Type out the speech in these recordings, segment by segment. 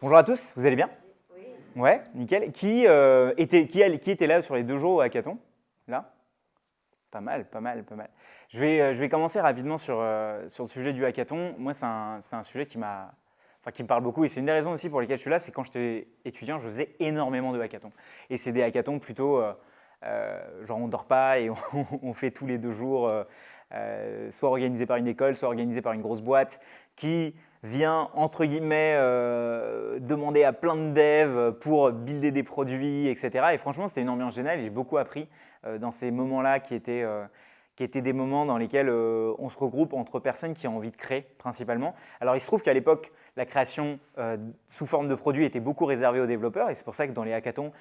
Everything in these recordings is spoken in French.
Bonjour à tous, vous allez bien? Oui. Ouais, nickel. Qui était là sur les 2 jours au hackathon? Là? Pas mal, pas mal, pas mal. Je vais commencer rapidement sur le sujet du hackathon. Moi, c'est un sujet qui me parle beaucoup et c'est une des raisons aussi pour lesquelles je suis là, c'est quand j'étais étudiant, je faisais énormément de hackathons. Et c'est des hackathons plutôt, genre on dort pas et on fait tous les 2 jours, soit organisé par une école, soit organisé par une grosse boîte qui vient, entre guillemets, demander à plein de devs pour builder des produits, etc. Et franchement, c'était une ambiance géniale et j'ai beaucoup appris dans ces moments-là qui étaient des moments dans lesquels on se regroupe entre personnes qui ont envie de créer principalement. Alors il se trouve qu'à l'époque, la création sous forme de produit était beaucoup réservée aux développeurs et c'est pour ça que dans les hackathons,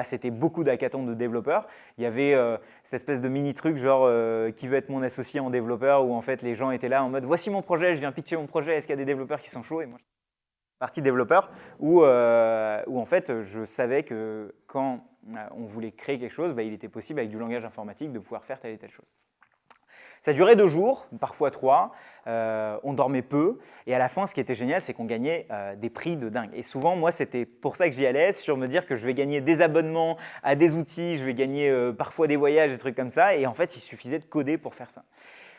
c'était beaucoup d'hackathons de développeurs. Il y avait cette espèce de mini truc genre qui veut être mon associé en développeur où en fait les gens étaient là en mode voici mon projet, je viens pitcher mon projet, est-ce qu'il y a des développeurs qui sont chauds? Et moi, partie développeur où en fait je savais que quand on voulait créer quelque chose, il était possible avec du langage informatique de pouvoir faire telle et telle chose. Ça durait 2 jours, parfois 3, on dormait peu et à la fin ce qui était génial c'est qu'on gagnait des prix de dingue. Et souvent moi c'était pour ça que j'y allais, sur me dire que je vais gagner des abonnements à des outils, je vais gagner parfois des voyages, des trucs comme ça et en fait il suffisait de coder pour faire ça.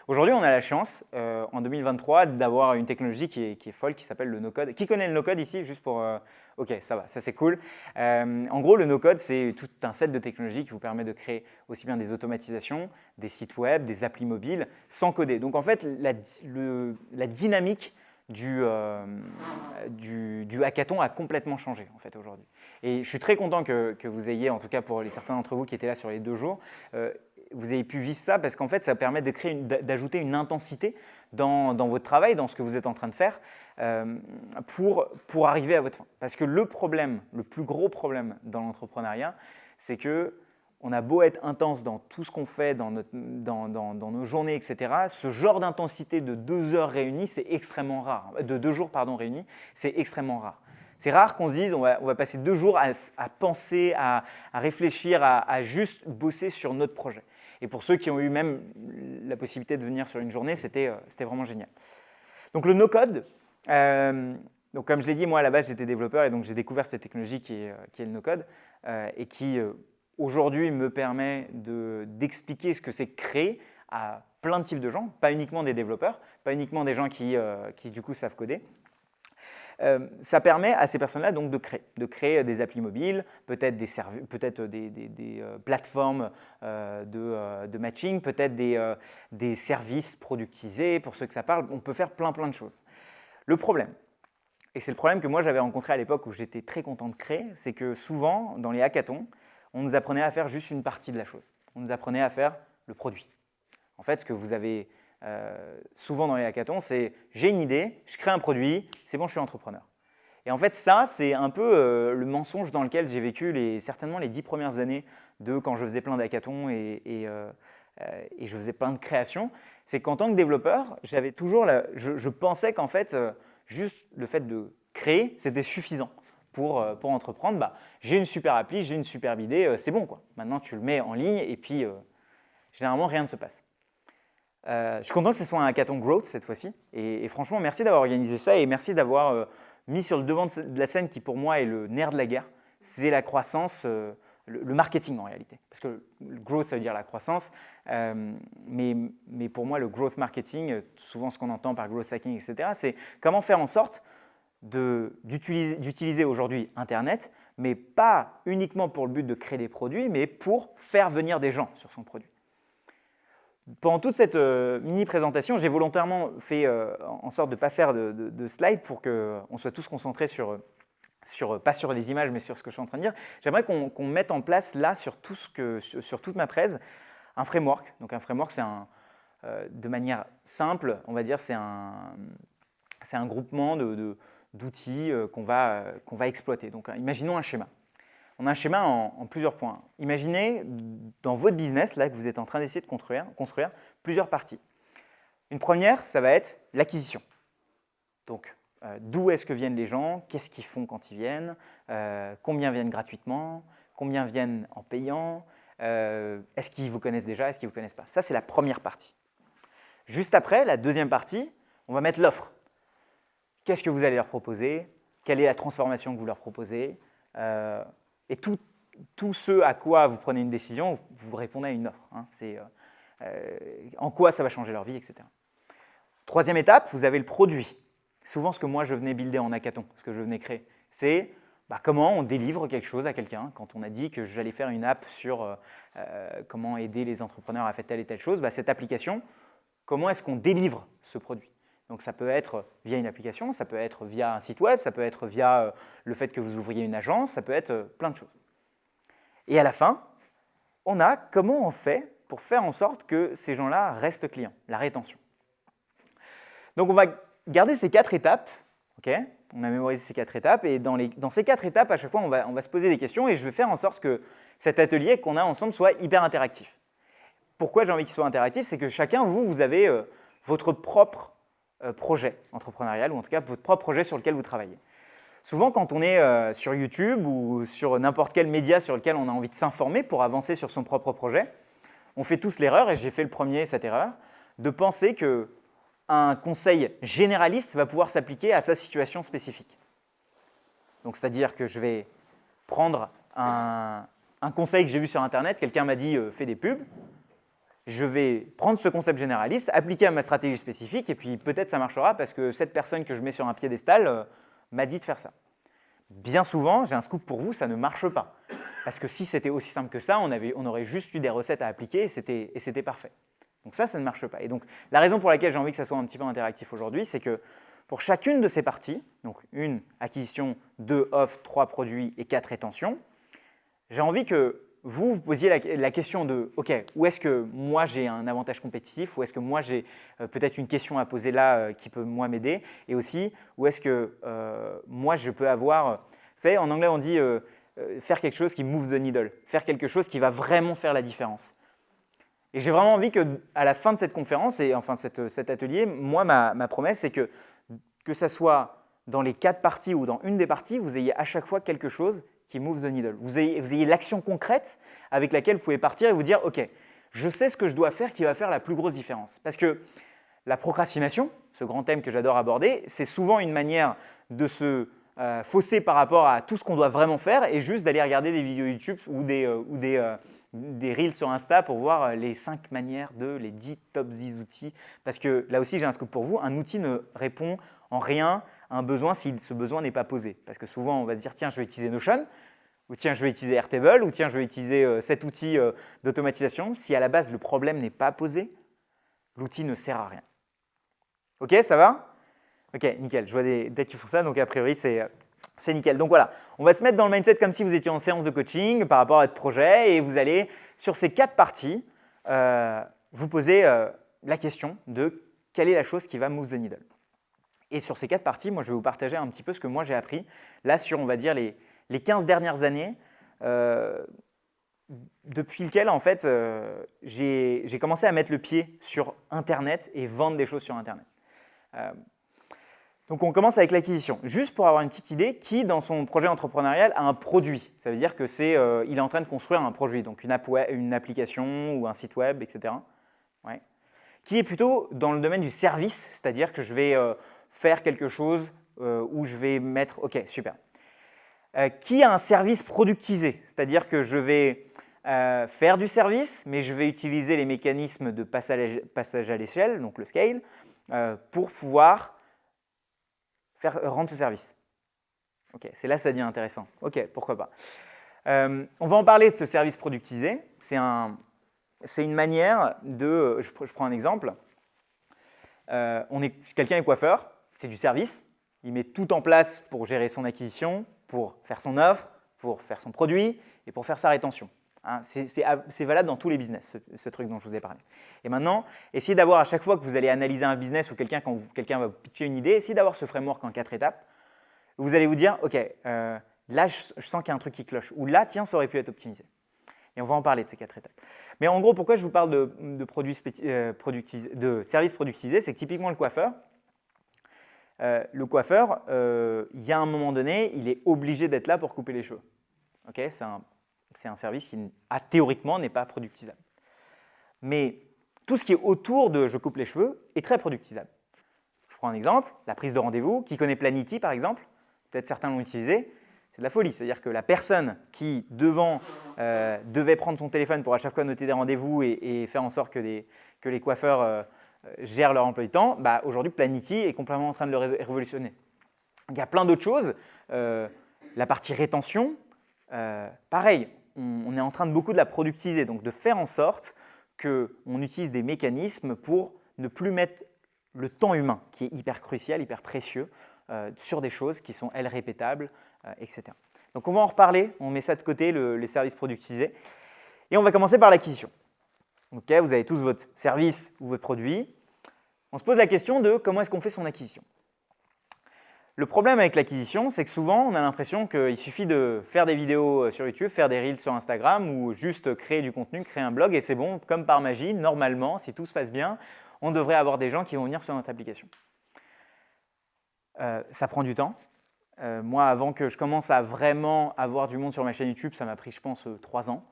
Aujourd'hui, on a la chance, en 2023, d'avoir une technologie qui est folle, qui s'appelle le no-code. Qui connaît le no-code ici? Juste pour… Ok, ça va, ça c'est cool. En gros, le no-code, c'est tout un set de technologies qui vous permet de créer aussi bien des automatisations, des sites web, des applis mobiles, sans coder. Donc en fait, la dynamique du hackathon a complètement changé en fait aujourd'hui. Et je suis très content que vous ayez, en tout cas pour certains d'entre vous qui étaient là sur les 2 jours, vous avez pu vivre ça parce qu'en fait, ça permet d'ajouter une intensité dans votre travail, dans ce que vous êtes en train de faire, pour arriver à votre fin. Parce que le plus gros problème dans l'entrepreneuriat, c'est que on a beau être intense dans tout ce qu'on fait, dans nos journées, etc. Ce genre d'intensité de 2 heures réunies, c'est extrêmement rare. De 2 jours réunis, c'est extrêmement rare. C'est rare qu'on se dise on va passer 2 jours à penser, à réfléchir, à juste bosser sur notre projet. Et pour ceux qui ont eu même la possibilité de venir sur une journée, c'était vraiment génial. Donc le no-code, donc comme je l'ai dit, moi à la base j'étais développeur et donc j'ai découvert cette technologie qui est le no-code et qui aujourd'hui me permet d'expliquer ce que c'est que créer à plein de types de gens, pas uniquement des développeurs, pas uniquement des gens qui du coup savent coder. Ça permet à ces personnes-là donc de créer des applis mobiles, peut-être des plateformes de matching, peut-être des services productisés, pour ceux que ça parle, on peut faire plein de choses. Le problème, et c'est le problème que moi j'avais rencontré à l'époque où j'étais très content de créer, c'est que souvent dans les hackathons, on nous apprenait à faire juste une partie de la chose. On nous apprenait à faire le produit. En fait, ce que vous avez souvent dans les hackathons, c'est j'ai une idée, je crée un produit, c'est bon, je suis entrepreneur. Et en fait, ça, c'est un peu le mensonge dans lequel j'ai vécu certainement les 10 premières années de quand je faisais plein d'hackathons et je faisais plein de créations. C'est qu'en tant que développeur, j'avais toujours je pensais qu'en fait, juste le fait de créer, c'était suffisant pour entreprendre. J'ai une super appli, j'ai une superbe idée, c'est bon quoi. Maintenant, tu le mets en ligne et puis généralement, rien ne se passe. Je suis content que ce soit un hackathon Growth cette fois-ci. Et franchement, merci d'avoir organisé ça et merci d'avoir mis sur le devant de la scène qui pour moi est le nerf de la guerre. C'est la croissance, le marketing en réalité. Parce que le growth, ça veut dire la croissance. Mais pour moi, le growth marketing, souvent ce qu'on entend par growth hacking, etc., c'est comment faire en sorte d'utiliser aujourd'hui Internet, mais pas uniquement pour le but de créer des produits, mais pour faire venir des gens sur son produit. Pendant toute cette mini-présentation, j'ai volontairement fait en sorte de ne pas faire de slides pour qu'on soit tous concentrés pas sur les images, mais sur ce que je suis en train de dire. J'aimerais qu'on mette en place là, sur toute ma presse, un framework. Donc un framework, c'est de manière simple, on va dire, c'est un groupement d'outils qu'on va exploiter. Donc imaginons un schéma. On a un schéma en plusieurs points. Imaginez dans votre business, là, que vous êtes en train d'essayer de construire plusieurs parties. Une première, ça va être l'acquisition. Donc, d'où est-ce que viennent les gens? Qu'est-ce qu'ils font quand ils viennent? Combien viennent gratuitement? Combien viennent en payant? Est-ce qu'ils vous connaissent déjà? Est-ce qu'ils ne vous connaissent pas? Ça, c'est la première partie. Juste après, la deuxième partie, on va mettre l'offre. Qu'est-ce que vous allez leur proposer? quelle est la transformation que vous leur proposez, et tout ce à quoi vous prenez une décision, vous répondez à une offre. Hein. C'est en quoi ça va changer leur vie, etc. Troisième étape, vous avez le produit. Souvent, ce que moi, je venais builder en hackathon, ce que je venais créer, c'est comment on délivre quelque chose à quelqu'un. Quand on a dit que j'allais faire une app sur comment aider les entrepreneurs à faire telle et telle chose, cette application, comment est-ce qu'on délivre ce produit? Donc ça peut être via une application, ça peut être via un site web, ça peut être via le fait que vous ouvriez une agence, ça peut être plein de choses. Et à la fin, on a comment on fait pour faire en sorte que ces gens-là restent clients, la rétention. Donc on va garder ces 4 étapes, okay. On a mémorisé ces 4 étapes, et dans ces 4 étapes, à chaque fois, on va se poser des questions, et je vais faire en sorte que cet atelier qu'on a ensemble soit hyper interactif. Pourquoi j'ai envie qu'il soit interactif? C'est que chacun, vous avez votre propre projet entrepreneurial, ou en tout cas votre propre projet sur lequel vous travaillez. Souvent, quand on est sur YouTube ou sur n'importe quel média sur lequel on a envie de s'informer pour avancer sur son propre projet, on fait tous l'erreur, et j'ai fait le premier cette erreur, de penser qu'un conseil généraliste va pouvoir s'appliquer à sa situation spécifique. Donc, c'est-à-dire que je vais prendre un conseil que j'ai vu sur Internet, quelqu'un m'a dit « fais des pubs », je vais prendre ce concept généraliste, appliquer à ma stratégie spécifique, et puis peut-être ça marchera parce que cette personne que je mets sur un piédestal m'a dit de faire ça. Bien souvent, j'ai un scoop pour vous, ça ne marche pas. Parce que si c'était aussi simple que ça, on aurait juste eu des recettes à appliquer et c'était parfait. Donc ça ne marche pas. Et donc la raison pour laquelle j'ai envie que ça soit un petit peu interactif aujourd'hui, c'est que pour chacune de ces parties, donc 1 acquisition, 2 offre, 3 produits et 4 rétention, j'ai envie que vous posiez la question de « Ok, où est-ce que moi j'ai un avantage compétitif? Où est-ce que moi j'ai peut-être une question à poser là qui peut moi m'aider? Et aussi, où est-ce que moi je peux avoir… » Vous savez, en anglais on dit faire quelque chose qui move the needle, faire quelque chose qui va vraiment faire la différence. Et j'ai vraiment envie qu'à la fin de cette conférence, et enfin cet atelier, moi ma promesse c'est que ça soit dans les 4 parties ou dans une des parties, vous ayez à chaque fois quelque chose qui move the needle. Vous ayez l'action concrète avec laquelle vous pouvez partir et vous dire « Ok, je sais ce que je dois faire qui va faire la plus grosse différence. » Parce que la procrastination, ce grand thème que j'adore aborder, c'est souvent une manière de se fausser par rapport à tout ce qu'on doit vraiment faire et juste d'aller regarder des vidéos YouTube ou des reels sur Insta pour voir les 5 manières les 10 top 10 outils. Parce que là aussi, j'ai un scoop pour vous, un outil ne répond en rien à un besoin si ce besoin n'est pas posé. Parce que souvent, on va se dire, tiens, je vais utiliser Notion, ou tiens, je vais utiliser Airtable, ou tiens, je vais utiliser cet outil d'automatisation. Si à la base, le problème n'est pas posé, l'outil ne sert à rien. Ok, ça va? Ok, nickel. Je vois des têtes qui font ça, donc a priori, c'est nickel. Donc voilà, on va se mettre dans le mindset comme si vous étiez en séance de coaching par rapport à votre projet, et vous allez, sur ces 4 parties, vous poser la question de quelle est la chose qui va move the needle. Et sur ces 4 parties, moi, je vais vous partager un petit peu ce que moi j'ai appris. Là, sur, on va dire, les 15 dernières années, depuis lequel, en fait, j'ai commencé à mettre le pied sur Internet et vendre des choses sur Internet. Donc, on commence avec l'acquisition. Juste pour avoir une petite idée, qui, dans son projet entrepreneurial, a un produit? Ça veut dire que il est en train de construire un produit, donc une application ou un site web, etc. Ouais. Qui est plutôt dans le domaine du service, c'est-à-dire que je vais faire quelque chose où je vais mettre… Ok, super. Qui a un service productisé, c'est-à-dire que je vais faire du service, mais je vais utiliser les mécanismes de passage à l'échelle, donc le scale, pour pouvoir rendre ce service. Ok, c'est là que ça devient intéressant. Ok, pourquoi pas. On va en parler de ce service productisé. C'est une manière de… Je prends un exemple. Quelqu'un est coiffeur, c'est du service. Il met tout en place pour gérer son acquisition, pour faire son offre, pour faire son produit et pour faire sa rétention. Hein, c'est valable dans tous les business, ce truc dont je vous ai parlé. Et maintenant, essayez d'avoir à chaque fois que vous allez analyser un business ou quand quelqu'un va vous pitcher une idée, essayez d'avoir ce framework en 4 étapes. Vous allez vous dire, OK, là, je sens qu'il y a un truc qui cloche. Ou là, tiens, ça aurait pu être optimisé. Et on va en parler de ces 4 étapes. Mais en gros, pourquoi je vous parle de services productisés, c'est que typiquement le coiffeur, il y a un moment donné, il est obligé d'être là pour couper les cheveux. Okay, c'est un service qui, théoriquement, n'est pas productisable. Mais tout ce qui est autour de « je coupe les cheveux » est très productisable. Je prends un exemple, la prise de rendez-vous. Qui connaît Planity, par exemple? peut-être certains l'ont utilisé, c'est de la folie. C'est-à-dire que la personne qui devait prendre son téléphone pour à chaque fois noter des rendez-vous et faire en sorte que les coiffeurs gèrent leur emploi du temps, bah, aujourd'hui Planity est complètement en train de le révolutionner. Il y a plein d'autres choses. La partie rétention, pareil, on est en train de beaucoup de la productiser, donc de faire en sorte qu'on utilise des mécanismes pour ne plus mettre le temps humain, qui est hyper crucial, hyper précieux, sur des choses qui sont, elles, répétables, etc. Donc on va en reparler, on met ça de côté, les services productisés, et on va commencer par l'acquisition. Okay, vous avez tous votre service ou votre produit. On se pose la question de comment est-ce qu'on fait son acquisition. Le problème avec l'acquisition, c'est que souvent, on a l'impression qu'il suffit de faire des vidéos sur YouTube, faire des reels sur Instagram ou juste créer du contenu, créer un blog et c'est bon, comme par magie, normalement, si tout se passe bien, on devrait avoir des gens qui vont venir sur notre application. Ça prend du temps. Moi, avant que je commence à vraiment avoir du monde sur ma chaîne YouTube, ça m'a pris, je pense, 3 ans.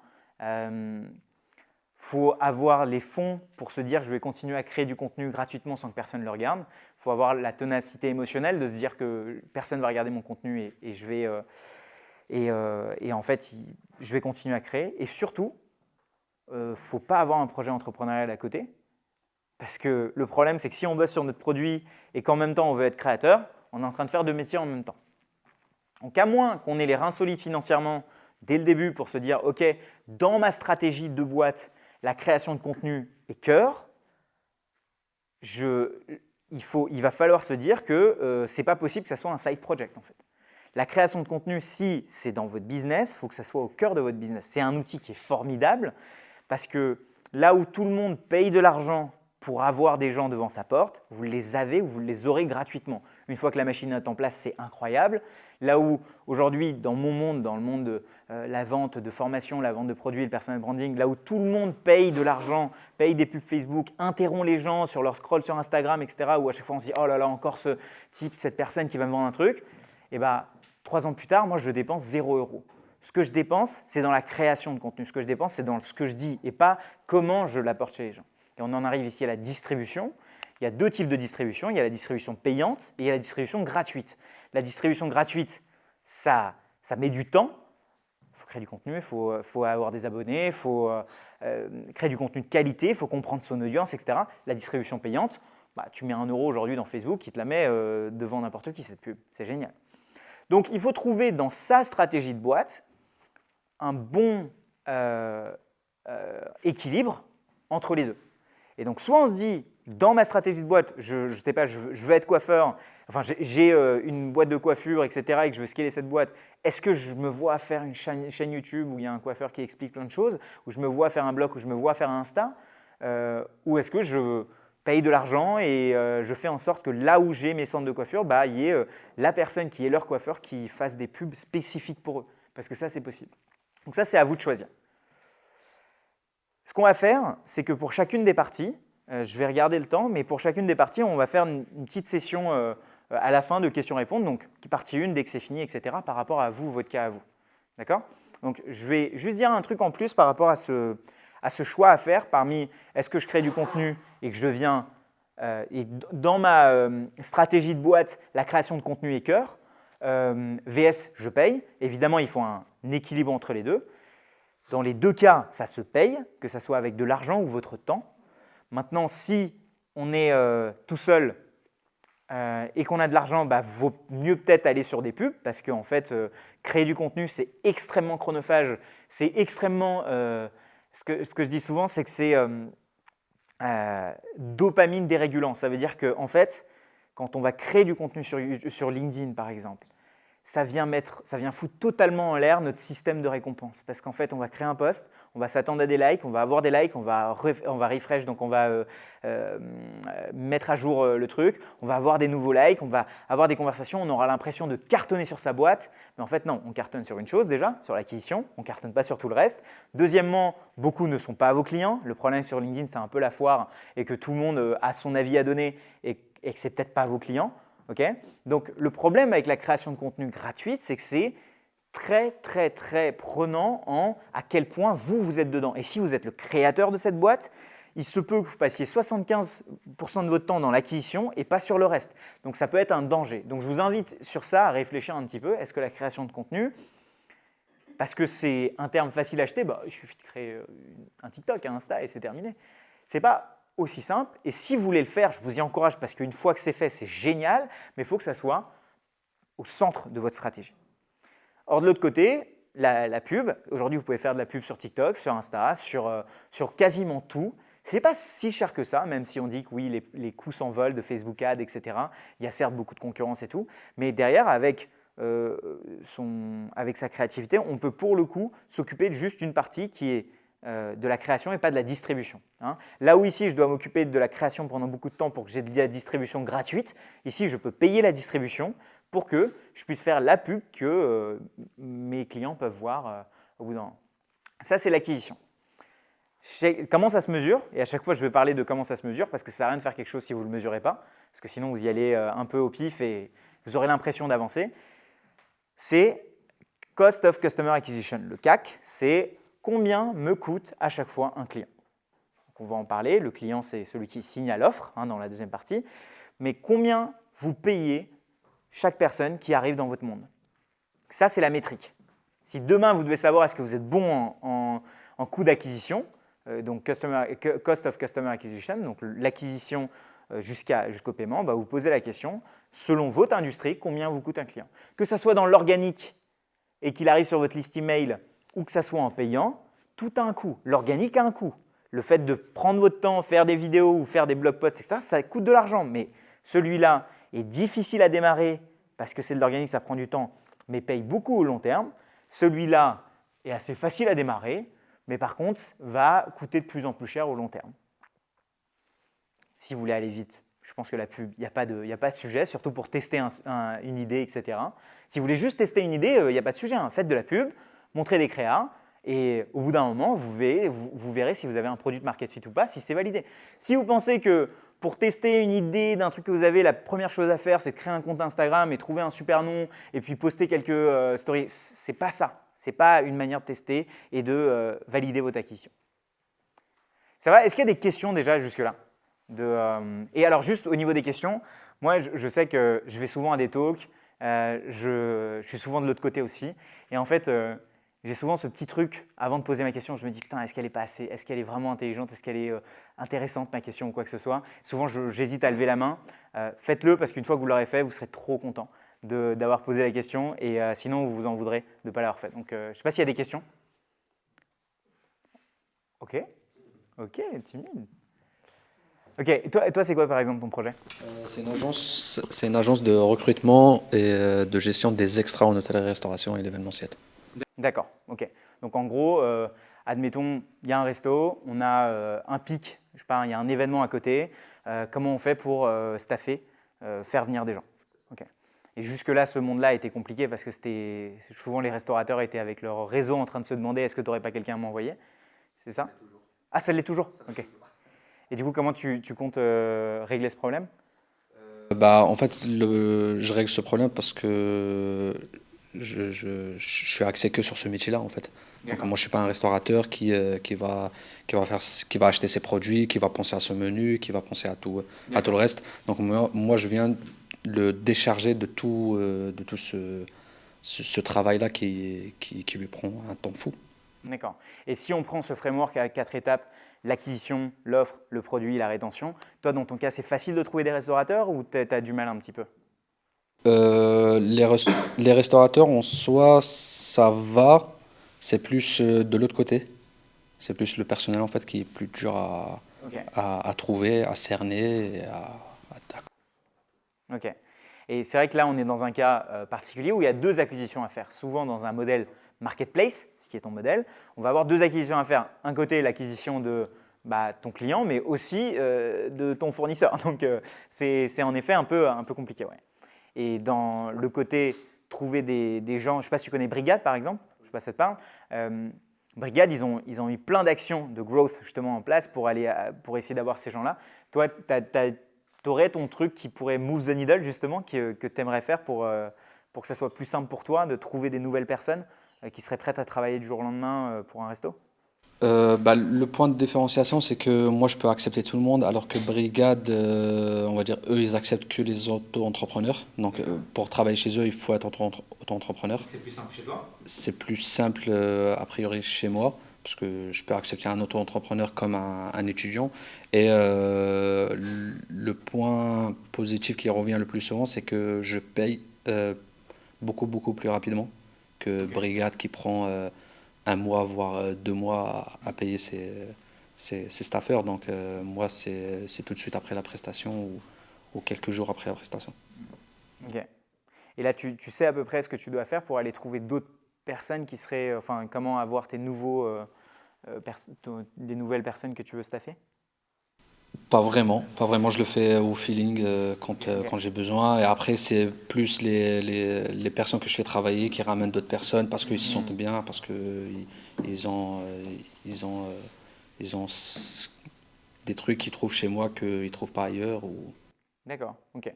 Faut avoir les fonds pour se dire je vais continuer à créer du contenu gratuitement sans que personne ne le regarde. Il faut avoir la ténacité émotionnelle de se dire que personne ne va regarder mon contenu et je vais en fait je vais continuer à créer. Et surtout, il ne faut pas avoir un projet entrepreneurial à côté parce que le problème c'est que si on bosse sur notre produit et qu'en même temps on veut être créateur, on est en train de faire 2 métiers en même temps. Donc à moins qu'on ait les reins solides financièrement dès le début pour se dire ok, dans ma stratégie de boîte, la création de contenu est cœur, il va falloir se dire que ce n'est pas possible que ça soit un side project en fait. La création de contenu, si c'est dans votre business, il faut que ça soit au cœur de votre business. C'est un outil qui est formidable parce que là où tout le monde paye de l'argent pour avoir des gens devant sa porte, vous les avez ou vous les aurez gratuitement. Une fois que la machine est en place, c'est incroyable. Là où aujourd'hui, dans mon monde, dans le monde de la vente de formation, la vente de produits, le personal branding, là où tout le monde paye de l'argent, paye des pubs Facebook, interrompt les gens sur leur scroll sur Instagram, etc., où à chaque fois on se dit « Oh là là, encore ce type, cette personne qui va me vendre un truc », et bien 3 ans plus tard, moi je dépense 0 €. Ce que je dépense, c'est dans la création de contenu. Ce que je dépense, c'est dans ce que je dis et pas comment je l'apporte chez les gens. Et on en arrive ici à la distribution. Il y a 2 types de distribution. Il y a la distribution payante et il y a la distribution gratuite. La distribution gratuite, ça met du temps. Il faut créer du contenu, il faut avoir des abonnés, il faut créer du contenu de qualité, il faut comprendre son audience, etc. La distribution payante, bah, tu mets 1 € aujourd'hui dans Facebook, qui te la met devant n'importe qui, cette pub. C'est génial. Donc, il faut trouver dans sa stratégie de boîte un bon équilibre entre les deux. Et donc, soit on se dit, dans ma stratégie de boîte, je sais pas, je veux être coiffeur, enfin j'ai une boîte de coiffure, etc., et que je veux scaler cette boîte, est-ce que je me vois faire une chaîne YouTube où il y a un coiffeur qui explique plein de choses, où je me vois faire un blog, où je me vois faire un Insta, ou est-ce que je paye de l'argent et je fais en sorte que là où j'ai mes centres de coiffure, bah, il y ait la personne qui est leur coiffeur qui fasse des pubs spécifiques pour eux, parce que ça, c'est possible. Donc ça, c'est à vous de choisir. Ce qu'on va faire, c'est que pour chacune des parties, je vais regarder le temps, mais pour chacune des parties, on va faire une petite session à la fin de questions-réponses, donc partie 1, dès que c'est fini, etc., par rapport à vous, votre cas à vous. D'accord? Donc, je vais juste dire un truc en plus par rapport à ce choix à faire parmi est-ce que je crée du contenu et que je viens, et dans ma stratégie de boîte, la création de contenu est cœur, VS, je paye. Évidemment, il faut un équilibre entre les deux. Dans les 2 cas, ça se paye, que ce soit avec de l'argent ou votre temps. Maintenant, si on est tout seul et qu'on a de l'argent, bah, vaut mieux peut-être aller sur des pubs parce qu'en fait, créer du contenu, c'est extrêmement chronophage. C'est extrêmement… ce que je dis souvent, c'est que c'est dopamine dérégulant. Ça veut dire qu'en fait, quand on va créer du contenu sur LinkedIn, par exemple, ça vient foutre totalement en l'air notre système de récompense. Parce qu'en fait, on va créer un post, on va s'attendre à des likes, on va avoir des likes, on va refresh, donc on va mettre à jour le truc, on va avoir des nouveaux likes, on va avoir des conversations, on aura l'impression de cartonner sur sa boîte. Mais en fait, non, on cartonne sur une chose déjà, sur l'acquisition, on ne cartonne pas sur tout le reste. Deuxièmement, beaucoup ne sont pas vos clients. Le problème sur LinkedIn, c'est un peu la foire et que tout le monde a son avis à donner et que ce n'est peut-être pas vos clients. Okay? Donc, le problème avec la création de contenu gratuite, c'est que c'est très, très, très prenant à quel point vous êtes dedans. Et si vous êtes le créateur de cette boîte, il se peut que vous passiez 75% de votre temps dans l'acquisition et pas sur le reste. Donc ça peut être un danger. Donc je vous invite sur ça à réfléchir un petit peu. Est-ce que la création de contenu, parce que c'est un terme facile à acheter, il suffit de créer un TikTok, un Insta et c'est terminé. Ce n'est pas aussi simple. Et si vous voulez le faire, je vous y encourage parce qu'une fois que c'est fait, c'est génial, mais il faut que ça soit au centre de votre stratégie. Or, de l'autre côté, la pub, aujourd'hui, vous pouvez faire de la pub sur TikTok, sur Insta, sur quasiment tout. Ce n'est pas si cher que ça, même si on dit que oui, les coûts s'envolent de Facebook Ads, etc. Il y a certes beaucoup de concurrence et tout, mais derrière, avec sa créativité, on peut pour le coup s'occuper de juste une partie qui est de la création et pas de la distribution. Hein. Là où ici, je dois m'occuper de la création pendant beaucoup de temps pour que j'ai de la distribution gratuite, ici, je peux payer la distribution pour que je puisse faire la pub que mes clients peuvent voir au bout d'un moment. Ça, c'est l'acquisition. Comment ça se mesure? Et à chaque fois, je vais parler de comment ça se mesure parce que ça ne sert à rien de faire quelque chose si vous ne le mesurez pas, parce que sinon, vous y allez un peu au pif et vous aurez l'impression d'avancer. C'est Cost of Customer Acquisition. Le CAC, c'est combien me coûte à chaque fois un client. Donc, on va en parler. Le client, c'est celui qui signe à l'offre dans la deuxième partie. Mais combien vous payez chaque personne qui arrive dans votre monde? Ça, c'est la métrique. Si demain, vous devez savoir est-ce que vous êtes bon en coût d'acquisition, donc Cost of Customer Acquisition, donc l'acquisition jusqu'au paiement, vous posez la question, selon votre industrie, combien vous coûte un client? Que ça soit dans l'organique et qu'il arrive sur votre liste email ou que ça soit en payant, tout a un coût. L'organique a un coût. Le fait de prendre votre temps, faire des vidéos ou faire des blog posts, etc., ça coûte de l'argent. Mais celui-là est difficile à démarrer parce que c'est de l'organique, ça prend du temps, mais paye beaucoup au long terme. Celui-là est assez facile à démarrer, mais par contre, va coûter de plus en plus cher au long terme. Si vous voulez aller vite, je pense que la pub, il n'y a pas de sujet, surtout pour tester une idée, etc. Si vous voulez juste tester une idée, il n'y a pas de sujet. Faites de la pub, montrez des créas, et au bout d'un moment, vous verrez si vous avez un produit de market fit ou pas, si c'est validé. Si vous pensez que pour tester une idée d'un truc que vous avez, la première chose à faire, c'est de créer un compte Instagram et trouver un super nom et puis poster quelques stories, ce n'est pas ça. Ce n'est pas une manière de tester et de valider votre acquisition. Ça va? Est-ce qu'il y a des questions déjà jusque-là? Et alors, juste au niveau des questions, moi, je sais que je vais souvent à des talks, je suis souvent de l'autre côté aussi. Et en fait, j'ai souvent ce petit truc, avant de poser ma question, je me dis, putain, est-ce qu'elle est pas assez? Est-ce qu'elle est vraiment intelligente? Est-ce qu'elle est intéressante, ma question, ou quoi que ce soit? Souvent, j'hésite à lever la main. Faites-le, parce qu'une fois que vous l'aurez fait, vous serez trop content d'avoir posé la question. Et sinon, vous vous en voudrez de ne pas l'avoir fait. Donc, je ne sais pas s'il y a des questions. Ok, timide. Ok, et toi c'est quoi par exemple ton projet? C'est une agence de recrutement et de gestion des extras en hôtellerie-restauration et l'événementiel. D'accord, ok. Donc en gros, admettons, il y a un resto, on a un pic, je sais pas, il y a un événement à côté. Comment on fait pour staffer, faire venir des gens? Ok. Et jusque-là, ce monde-là était compliqué parce que souvent les restaurateurs étaient avec leur réseau en train de se demander est-ce que tu n'aurais pas quelqu'un à m'envoyer? C'est ça? Ah, ça l'est toujours? Ok. Et du coup, comment tu comptes régler ce problème? En fait, je règle ce problème parce que je suis axé que sur ce métier-là, en fait. Donc, moi, je suis pas un restaurateur qui va acheter ses produits, qui va penser à ce menu, qui va penser à tout le reste. Donc, moi, je viens le décharger de tout ce travail-là qui lui prend un temps fou. D'accord. Et si on prend ce framework à 4 étapes, l'acquisition, l'offre, le produit, la rétention, toi, dans ton cas, c'est facile de trouver des restaurateurs ou tu as du mal un petit peu? Les restaurateurs, en soi, ça va. C'est plus de l'autre côté. C'est plus le personnel, en fait, qui est plus dur Ok. à trouver, à cerner, Ok. Et c'est vrai que là, on est dans un cas particulier où il y a 2 acquisitions à faire. Souvent, dans un modèle marketplace, ce qui est ton modèle, on va avoir 2 acquisitions à faire. Un côté, l'acquisition de ton client, mais aussi de ton fournisseur. Donc, c'est en effet un peu compliqué. Ouais. Et dans le côté trouver des gens, je ne sais pas si tu connais Brigade par exemple, je ne sais pas si ça te parle. Brigade, ils ont mis plein d'actions de growth justement en place pour essayer d'avoir ces gens-là. Toi, tu aurais ton truc qui pourrait move the needle justement, que tu aimerais faire pour que ça soit plus simple pour toi de trouver des nouvelles personnes qui seraient prêtes à travailler du jour au lendemain pour un resto? Le point de différenciation, c'est que moi, je peux accepter tout le monde, alors que Brigade, on va dire, eux, ils acceptent que les auto-entrepreneurs. Donc, pour travailler chez eux, il faut être auto-entrepreneur. C'est plus simple chez toi? C'est plus simple, a priori, chez moi, parce que je peux accepter un auto-entrepreneur comme un étudiant. Et le point positif qui revient le plus souvent, c'est que je paye beaucoup, beaucoup plus rapidement que Brigade qui prend un mois, voire 2 mois à payer ses staffeurs. Donc, moi, c'est tout de suite après la prestation ou quelques jours après la prestation. Ok. Et là, tu sais à peu près ce que tu dois faire pour aller trouver d'autres personnes qui seraient, enfin, comment avoir tes des nouvelles personnes que tu veux staffer? Pas vraiment, pas vraiment. Je le fais au feeling quand j'ai besoin. Et après, c'est plus les personnes que je fais travailler qui ramènent d'autres personnes parce qu'ils se sentent bien, parce qu'ils ils ont, ils ont, ils ont des trucs qu'ils trouvent chez moi qu'ils ne trouvent pas ailleurs. D'accord, ok.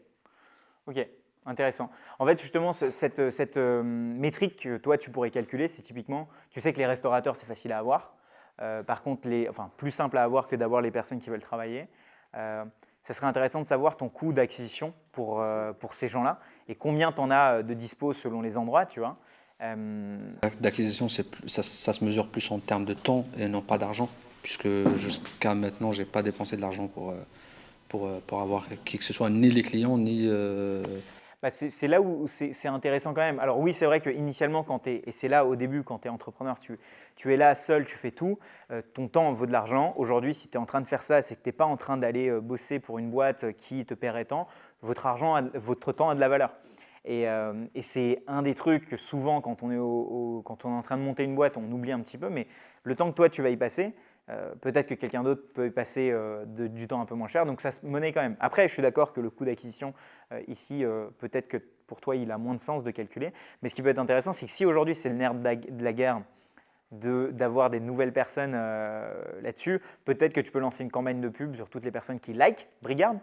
Ok, intéressant. En fait, justement, cette métrique que toi, tu pourrais calculer, c'est typiquement, tu sais que les restaurateurs, c'est facile à avoir. Par contre, enfin, plus simple à avoir que d'avoir les personnes qui veulent travailler. Ça serait intéressant de savoir ton coût d'acquisition pour ces gens-là et combien tu en as de dispo selon les endroits, tu vois. D'acquisition, ça se mesure plus en termes de temps et non pas d'argent, puisque jusqu'à maintenant, j'ai pas dépensé de l'argent pour avoir qui que ce soit, ni les clients, ni... Bah, c'est là où c'est intéressant quand même. Alors oui, c'est vrai qu'initialement, et c'est là au début, quand tu es entrepreneur, tu es là seul, tu fais tout, ton temps vaut de l'argent. Aujourd'hui, si tu es en train de faire ça, c'est que tu n'es pas en train d'aller bosser pour une boîte qui te paierait tant, votre temps a de la valeur. Et c'est un des trucs que souvent, quand on est en train de monter une boîte, on oublie un petit peu, mais le temps que toi, tu vas y passer, peut-être que quelqu'un d'autre peut y passer du temps un peu moins cher, donc ça se monnaie quand même. Après, je suis d'accord que le coût d'acquisition, ici, peut-être que pour toi, il a moins de sens de calculer, mais ce qui peut être intéressant, c'est que si aujourd'hui, c'est le nerf de la guerre d'avoir des nouvelles personnes là-dessus, peut-être que tu peux lancer une campagne de pub sur toutes les personnes qui like Brigade.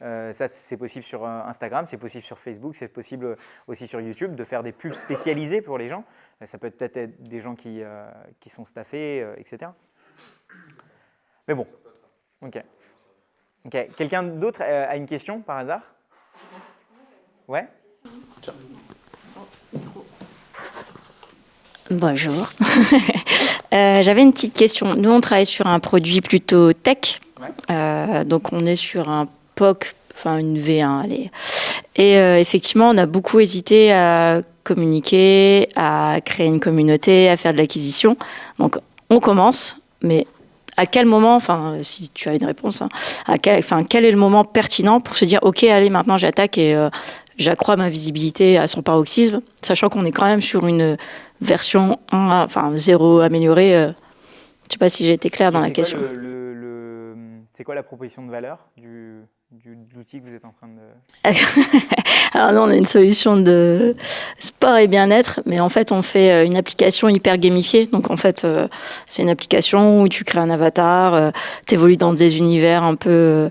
Ça, c'est possible sur Instagram, c'est possible sur Facebook, c'est possible aussi sur YouTube de faire des pubs spécialisées pour les gens. Ça peut peut-être être des gens qui sont staffés, etc. Mais bon, ok. Ok. Quelqu'un d'autre a une question par hasard? Ouais? Bonjour. J'avais une petite question. Nous, on travaille sur un produit plutôt tech. Ouais. Donc, on est sur un POC, enfin une V1, allez. Et effectivement, on a beaucoup hésité à communiquer, à créer une communauté, à faire de l'acquisition. Donc, on commence, mais à quel moment, enfin, si tu as une réponse, hein, quel est le moment pertinent pour se dire, OK, allez, maintenant j'attaque et j'accrois ma visibilité à son paroxysme, sachant qu'on est quand même sur une version 1, enfin 0 améliorée. Je ne sais pas si j'ai été claire dans la question. C'est quoi la proposition de valeur de l'outil que vous êtes en train de… Alors nous, on a une solution de sport et bien-être, mais en fait, on fait une application hyper gamifiée. Donc en fait, c'est une application où tu crées un avatar, tu évolues dans des univers un peu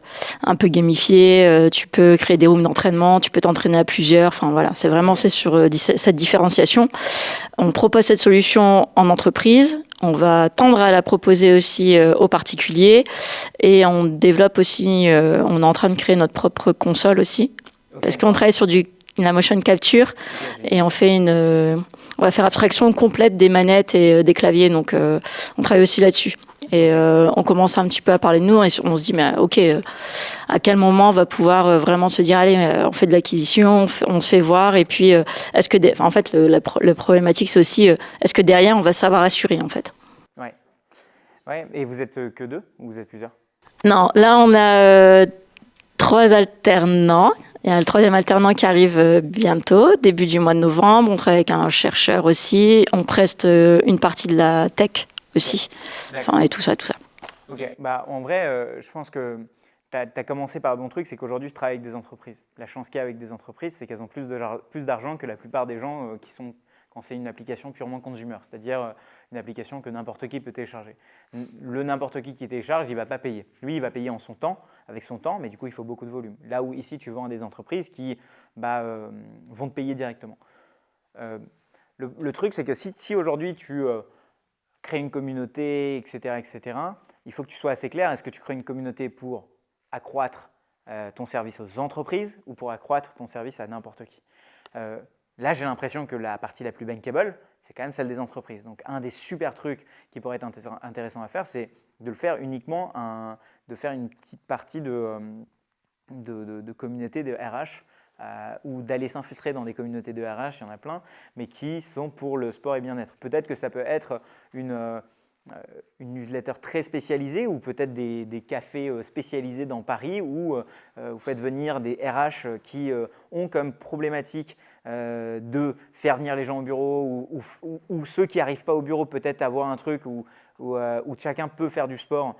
gamifiés, tu peux créer des rooms d'entraînement, tu peux t'entraîner à plusieurs. Enfin voilà, c'est sur cette différenciation. On propose cette solution en entreprise. On va tendre à la proposer aussi aux particuliers et on développe aussi, on est en train de créer notre propre console aussi. Parce qu'on travaille sur la motion capture et on va faire abstraction complète des manettes et des claviers. Donc, on travaille aussi là-dessus. Et on commence un petit peu à parler de nous et on se dit, mais OK, à quel moment on va pouvoir vraiment se dire, allez, on fait de l'acquisition, on se fait voir. Et puis, est-ce que, en fait, la problématique, c'est aussi, est-ce que derrière, on va savoir assurer, en fait. Ouais. Ouais. Et vous êtes que deux ou vous êtes plusieurs? Non, là, on a 3 alternants. Il y a le 3e alternant qui arrive bientôt, début du mois de novembre. On travaille avec un chercheur aussi. On preste une partie de la tech aussi. Enfin, et tout ça, tout ça. Ok. Bah, en vrai, je pense que tu as commencé par le bon truc, c'est qu'aujourd'hui, je travaille avec des entreprises. La chance qu'il y a avec des entreprises, c'est qu'elles ont plus d'argent que la plupart des gens quand c'est une application purement consumer, c'est-à-dire une application que n'importe qui peut télécharger. Le n'importe qui télécharge, il ne va pas payer. Lui, il va payer avec son temps, mais du coup, il faut beaucoup de volume. Là où ici, tu vends à des entreprises qui vont te payer directement. Le truc, c'est que si aujourd'hui, tu créer une communauté, etc., il faut que tu sois assez clair. Est-ce que tu crées une communauté pour accroître ton service aux entreprises ou pour accroître ton service à n'importe qui? Là, j'ai l'impression que la partie la plus bankable, c'est quand même celle des entreprises. Donc, un des super trucs qui pourrait être intéressant à faire, c'est de le faire uniquement, de faire une petite partie de communauté de RH ou d'aller s'infiltrer dans des communautés de RH, il y en a plein, mais qui sont pour le sport et bien-être. Peut-être que ça peut être une newsletter très spécialisée ou peut-être des cafés spécialisés dans Paris où vous faites venir des RH qui ont comme problématique de faire venir les gens au bureau ou ceux qui n'arrivent pas au bureau peut-être avoir un truc où chacun peut faire du sport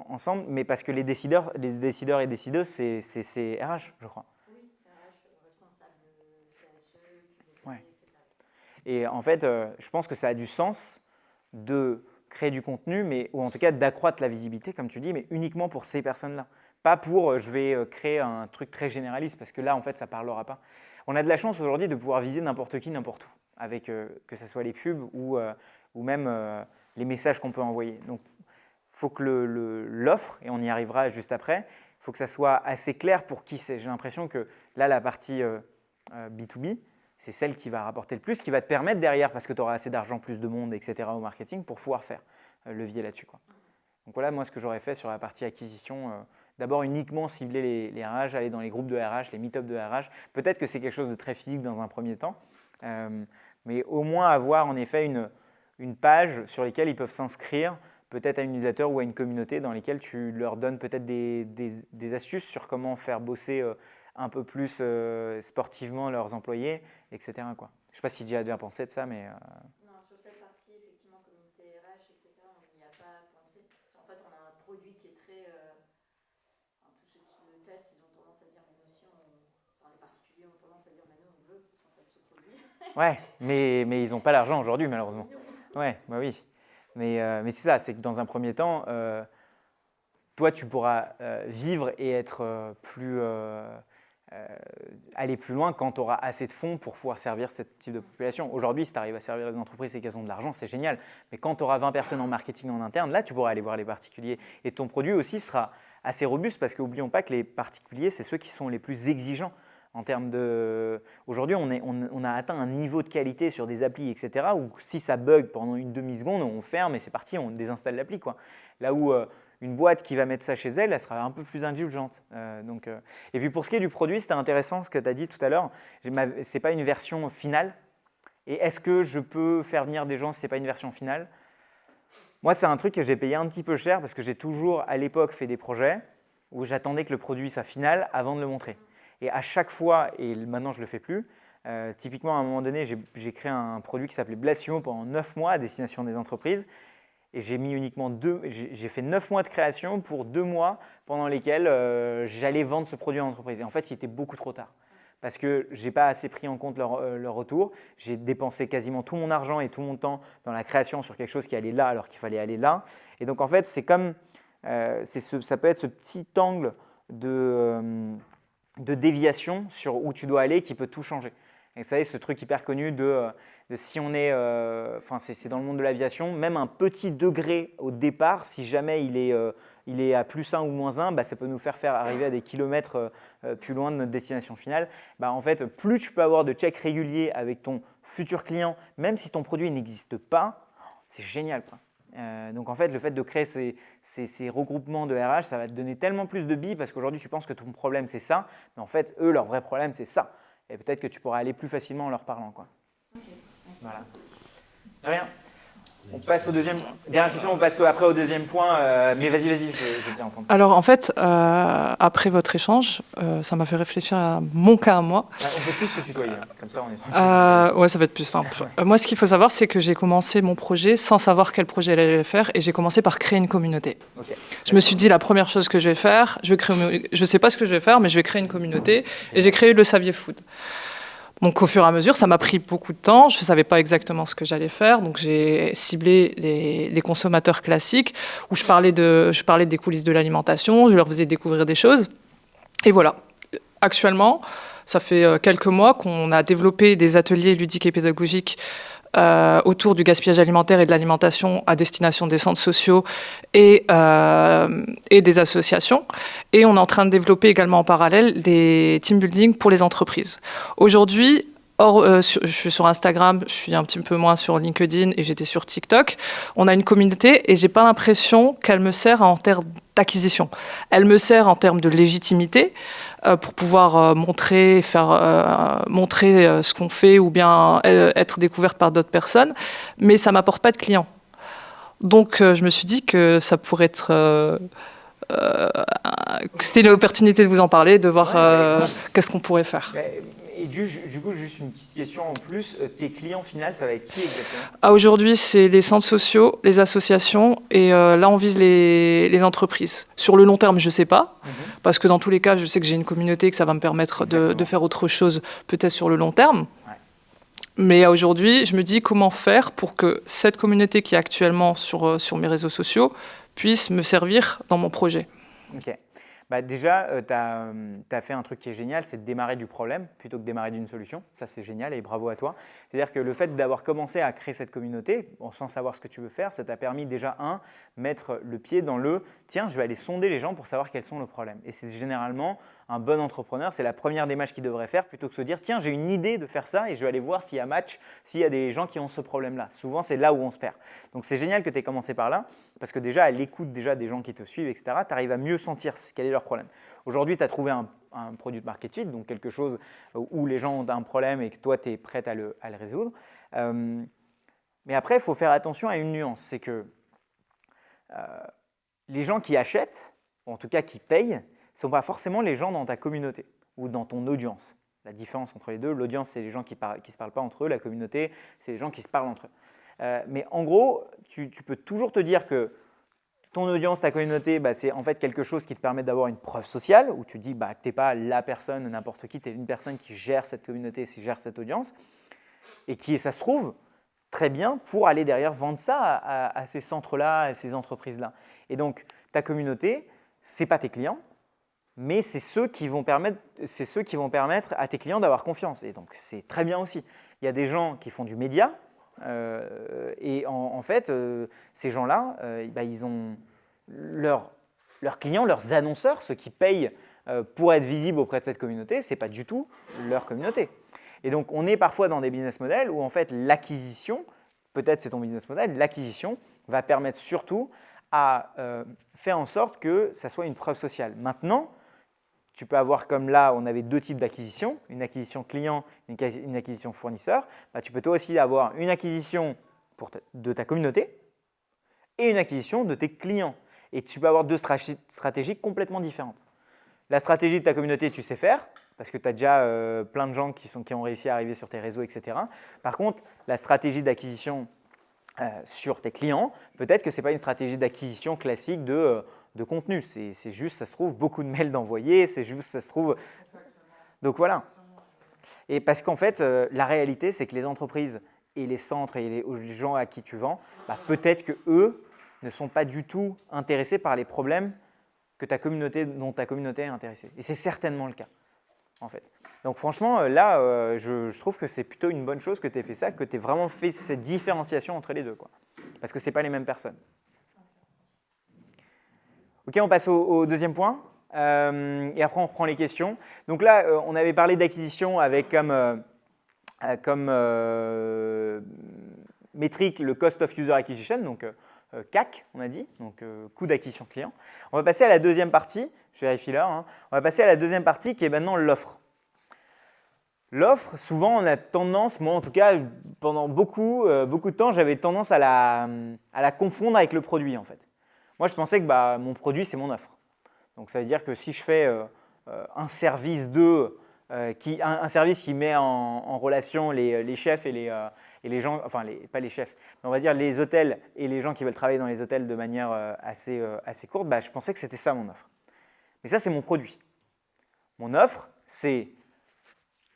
ensemble, mais parce que les décideurs et décideuses, c'est RH, je crois. Oui, c'est RH, responsable CSE, Ouais. Et en fait, je pense que ça a du sens de créer du contenu, ou en tout cas d'accroître la visibilité, comme tu dis, mais uniquement pour ces personnes-là. Pas pour je vais créer un truc très généraliste, parce que là, en fait, ça ne parlera pas. On a de la chance aujourd'hui de pouvoir viser n'importe qui, n'importe où, avec que ce soit les pubs ou même les messages qu'on peut envoyer. Donc, il faut que l'offre, et on y arrivera juste après, il faut que ça soit assez clair pour qui c'est. J'ai l'impression que là, la partie B2B, c'est celle qui va rapporter le plus, qui va te permettre derrière, parce que tu auras assez d'argent, plus de monde, etc. au marketing, pour pouvoir faire levier là-dessus, quoi. Donc voilà, moi, ce que j'aurais fait sur la partie acquisition, d'abord uniquement cibler les RH, aller dans les groupes de RH, les meet-up de RH. Peut-être que c'est quelque chose de très physique dans un premier temps, mais au moins avoir en effet une page sur laquelle ils peuvent s'inscrire, peut-être à une newsletter ou à une communauté dans lesquelles tu leur donnes peut-être des astuces sur comment faire bosser un peu plus sportivement leurs employés, etc., quoi. Je ne sais pas si tu as déjà pensé de ça, mais… Non, sur cette partie, effectivement, communauté RH, etc., on n'y a pas pensé. En fait, on a un produit qui est très… tous ceux qui le testent, ils ont tendance à dire, mais nous aussi, les particuliers ont tendance à dire, mais nous, on veut en fait, ce produit. Ouais, mais ils n'ont pas l'argent aujourd'hui, malheureusement. Ouais, bah oui. Mais c'est ça, c'est que dans un premier temps, toi, tu pourras vivre et être aller plus loin quand tu auras assez de fonds pour pouvoir servir ce type de population. Aujourd'hui, si tu arrives à servir les entreprises et qu'elles ont de l'argent, c'est génial. Mais quand tu auras 20 personnes en marketing en interne, là, tu pourras aller voir les particuliers. Et ton produit aussi sera assez robuste parce qu'oublions pas que les particuliers, c'est ceux qui sont les plus exigeants en termes de… Aujourd'hui, on a atteint un niveau de qualité sur des applis, etc., où si ça bug pendant une demi-seconde, on ferme et c'est parti, on désinstalle l'appli, quoi. Là où une boîte qui va mettre ça chez elle, elle sera un peu plus indulgente. Et puis pour ce qui est du produit, c'était intéressant ce que tu as dit tout à l'heure. Ce n'est pas une version finale. Et est-ce que je peux faire venir des gens si ce n'est pas une version finale? Moi, c'est un truc que j'ai payé un petit peu cher parce que j'ai toujours, à l'époque, fait des projets où j'attendais que le produit soit final avant de le montrer. Et à chaque fois, et maintenant je ne le fais plus, typiquement à un moment donné, j'ai créé un produit qui s'appelait Blastio pendant 9 mois à destination des entreprises. Et j'ai mis uniquement j'ai fait 9 mois de création pour 2 mois pendant lesquels j'allais vendre ce produit en entreprise. Et en fait, il était beaucoup trop tard parce que je n'ai pas assez pris en compte leur retour. J'ai dépensé quasiment tout mon argent et tout mon temps dans la création sur quelque chose qui allait là alors qu'il fallait aller là. Et donc, en fait, c'est comme ça peut être ce petit angle de déviation sur où tu dois aller qui peut tout changer. Et vous savez, ce truc hyper connu de si on est, c'est dans le monde de l'aviation, même un petit degré au départ, si jamais il est à +1 ou -1, bah, ça peut nous faire arriver à des kilomètres plus loin de notre destination finale. Bah, en fait, plus tu peux avoir de checks réguliers avec ton futur client, même si ton produit n'existe pas, c'est génial, quoi. Donc en fait, le fait de créer ces regroupements de RH, ça va te donner tellement plus de billes parce qu'aujourd'hui, tu penses que ton problème, c'est ça, mais en fait, eux, leur vrai problème, c'est ça. Et peut-être que tu pourras aller plus facilement en leur parlant, quoi. Ok, merci. Voilà. De rien. On passe au deuxième. Dernière question, on passe après au deuxième point. Mais vas-y, je vais bien entendre. Alors en fait, après votre échange, ça m'a fait réfléchir à mon cas à moi. On peut plus se tutoyer, hein. Comme ça on est… Ouais, ça va être plus simple. Moi, ce qu'il faut savoir, c'est que j'ai commencé mon projet sans savoir quel projet j'allais faire, et j'ai commencé par créer une communauté. Okay. Je me suis dit, la première chose que je vais faire, je sais pas ce que je vais faire, mais je vais créer une communauté, et j'ai créé le Savier Food. Donc au fur et à mesure, ça m'a pris beaucoup de temps. Je ne savais pas exactement ce que j'allais faire. Donc j'ai ciblé les consommateurs classiques où je parlais des coulisses de l'alimentation, je leur faisais découvrir des choses. Et voilà. Actuellement, ça fait quelques mois qu'on a développé des ateliers ludiques et pédagogiques autour du gaspillage alimentaire et de l'alimentation à destination des centres sociaux et des associations. Et on est en train de développer également en parallèle des team building pour les entreprises. Aujourd'hui, je suis sur Instagram, je suis un petit peu moins sur LinkedIn et j'étais sur TikTok. On a une communauté et j'ai pas l'impression qu'elle me sert en termes d'acquisition. Elle me sert en termes de légitimité pour pouvoir montrer ce qu'on fait ou bien être découverte par d'autres personnes, mais ça m'apporte pas de clients. Donc je me suis dit que ça pourrait être que c'était une opportunité de vous en parler, de voir qu'est-ce qu'on pourrait faire. Et du coup, juste une petite question en plus, tes clients finaux, ça va être qui exactement? Aujourd'hui, c'est les centres sociaux, les associations, et là, on vise les entreprises. Sur le long terme, je ne sais pas, parce que dans tous les cas, je sais que j'ai une communauté et que ça va me permettre de faire autre chose, peut-être sur le long terme. Ouais. Mais aujourd'hui, je me dis comment faire pour que cette communauté qui est actuellement sur mes réseaux sociaux puisse me servir dans mon projet. Ok. Bah déjà, tu as fait un truc qui est génial, c'est de démarrer du problème plutôt que de démarrer d'une solution. Ça, c'est génial et bravo à toi. C'est-à-dire que le fait d'avoir commencé à créer cette communauté, sans savoir ce que tu veux faire, ça t'a permis déjà, mettre le pied dans le « tiens, je vais aller sonder les gens pour savoir quels sont leurs problèmes ». Et c'est généralement un bon entrepreneur, c'est la première démarche qu'il devrait faire plutôt que de se dire « tiens, j'ai une idée de faire ça et je vais aller voir s'il y a match, s'il y a des gens qui ont ce problème-là ». Souvent, c'est là où on se perd. Donc, c'est génial que tu aies commencé par là parce que déjà, à l'écoute déjà des gens qui te suivent, etc., tu arrives à mieux sentir quel est leur problème. Aujourd'hui, tu as trouvé un produit de market fit, donc quelque chose où les gens ont un problème et que toi, tu es prête à le résoudre. Mais après, il faut faire attention à une nuance, c'est que les gens qui achètent, ou en tout cas qui payent, ne sont pas forcément les gens dans ta communauté ou dans ton audience. La différence entre les deux, l'audience, c'est les gens qui ne se parlent pas entre eux, la communauté, c'est les gens qui se parlent entre eux. Mais en gros, tu peux toujours te dire que ton audience, ta communauté, c'est en fait quelque chose qui te permet d'avoir une preuve sociale où tu dis que tu n'es pas la personne, n'importe qui, tu es une personne qui gère cette communauté, qui gère cette audience et qui, ça se trouve, très bien pour aller derrière vendre ça à ces centres-là, à ces entreprises-là. Et donc, ta communauté, ce n'est pas tes clients, mais c'est ceux qui vont permettre à tes clients d'avoir confiance. Et donc, c'est très bien aussi. Il y a des gens qui font du média, et en fait, ces gens-là, ils ont leurs clients, leurs annonceurs, ceux qui payent pour être visibles auprès de cette communauté, ce n'est pas du tout leur communauté. Et donc, on est parfois dans des business models où en fait, l'acquisition, peut-être c'est ton business model, l'acquisition va permettre surtout à faire en sorte que ça soit une preuve sociale. Maintenant, tu peux avoir comme là, on avait deux types d'acquisition, une acquisition client, une acquisition fournisseur. Tu peux toi aussi avoir une acquisition de ta communauté et une acquisition de tes clients. Et tu peux avoir deux stratégies complètement différentes. La stratégie de ta communauté, tu sais faire, parce que tu as déjà plein de gens qui ont réussi à arriver sur tes réseaux, etc. Par contre, la stratégie d'acquisition sur tes clients, peut-être que ce n'est pas une stratégie d'acquisition classique de contenu. C'est juste, ça se trouve, beaucoup de mails d'envoyer, c'est juste, ça se trouve… Donc voilà. Et parce qu'en fait, la réalité, c'est que les entreprises et les centres et les gens à qui tu vends, peut-être qu'eux ne sont pas du tout intéressés par les problèmes dont ta communauté est intéressée. Et c'est certainement le cas, en fait. Donc franchement, là, je trouve que c'est plutôt une bonne chose que tu aies fait ça, que tu aies vraiment fait cette différenciation entre les deux, quoi. Parce que ce n'est pas les mêmes personnes. Ok, on passe au deuxième point. Et après, on reprend les questions. Donc là, on avait parlé d'acquisition avec comme métrique le Cost of User Acquisition, donc CAC, on a dit, donc coût d'acquisition client. On va passer à la deuxième partie, je vérifie l'heure, on va passer à la deuxième partie qui est maintenant l'offre. L'offre, souvent, on a tendance, moi en tout cas, pendant beaucoup de temps, j'avais tendance à la confondre avec le produit, en fait. Moi, je pensais que mon produit, c'est mon offre. Donc, ça veut dire que si je fais un service qui met en relation les chefs et les gens, enfin, pas les chefs, mais on va dire les hôtels et les gens qui veulent travailler dans les hôtels de manière assez courte, je pensais que c'était ça mon offre. Mais ça, c'est mon produit. Mon offre, c'est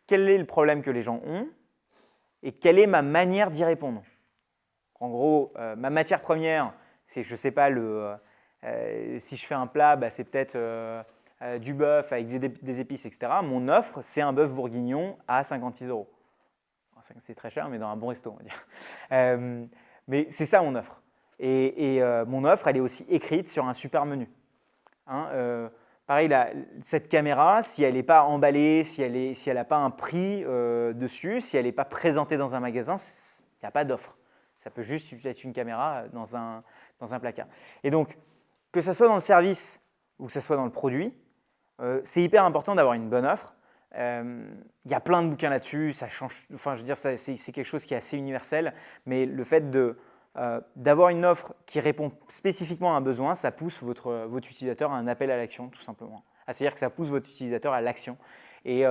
quel est le problème que les gens ont et quelle est ma manière d'y répondre. En gros, ma matière première, c'est, je ne sais pas, si je fais un plat, c'est peut-être du bœuf avec des épices, etc. Mon offre, c'est un bœuf bourguignon à 56 €. c'est très cher, mais dans un bon resto, on va dire. Mais c'est ça mon offre. Et mon offre, elle est aussi écrite sur un super menu. Hein, pareil, cette caméra, si elle n'est pas emballée, si elle n'a pas un prix dessus, si elle n'est pas présentée dans un magasin, il n'y a pas d'offre. Ça peut juste être une caméra dans un placard. Et donc, que ce soit dans le service ou que ce soit dans le produit, c'est hyper important d'avoir une bonne offre. Il y a plein de bouquins là-dessus, ça change. Enfin, je veux dire, c'est quelque chose qui est assez universel, mais le fait d'avoir une offre qui répond spécifiquement à un besoin, ça pousse votre utilisateur à un appel à l'action, tout simplement. C'est-à-dire que ça pousse votre utilisateur à l'action. Et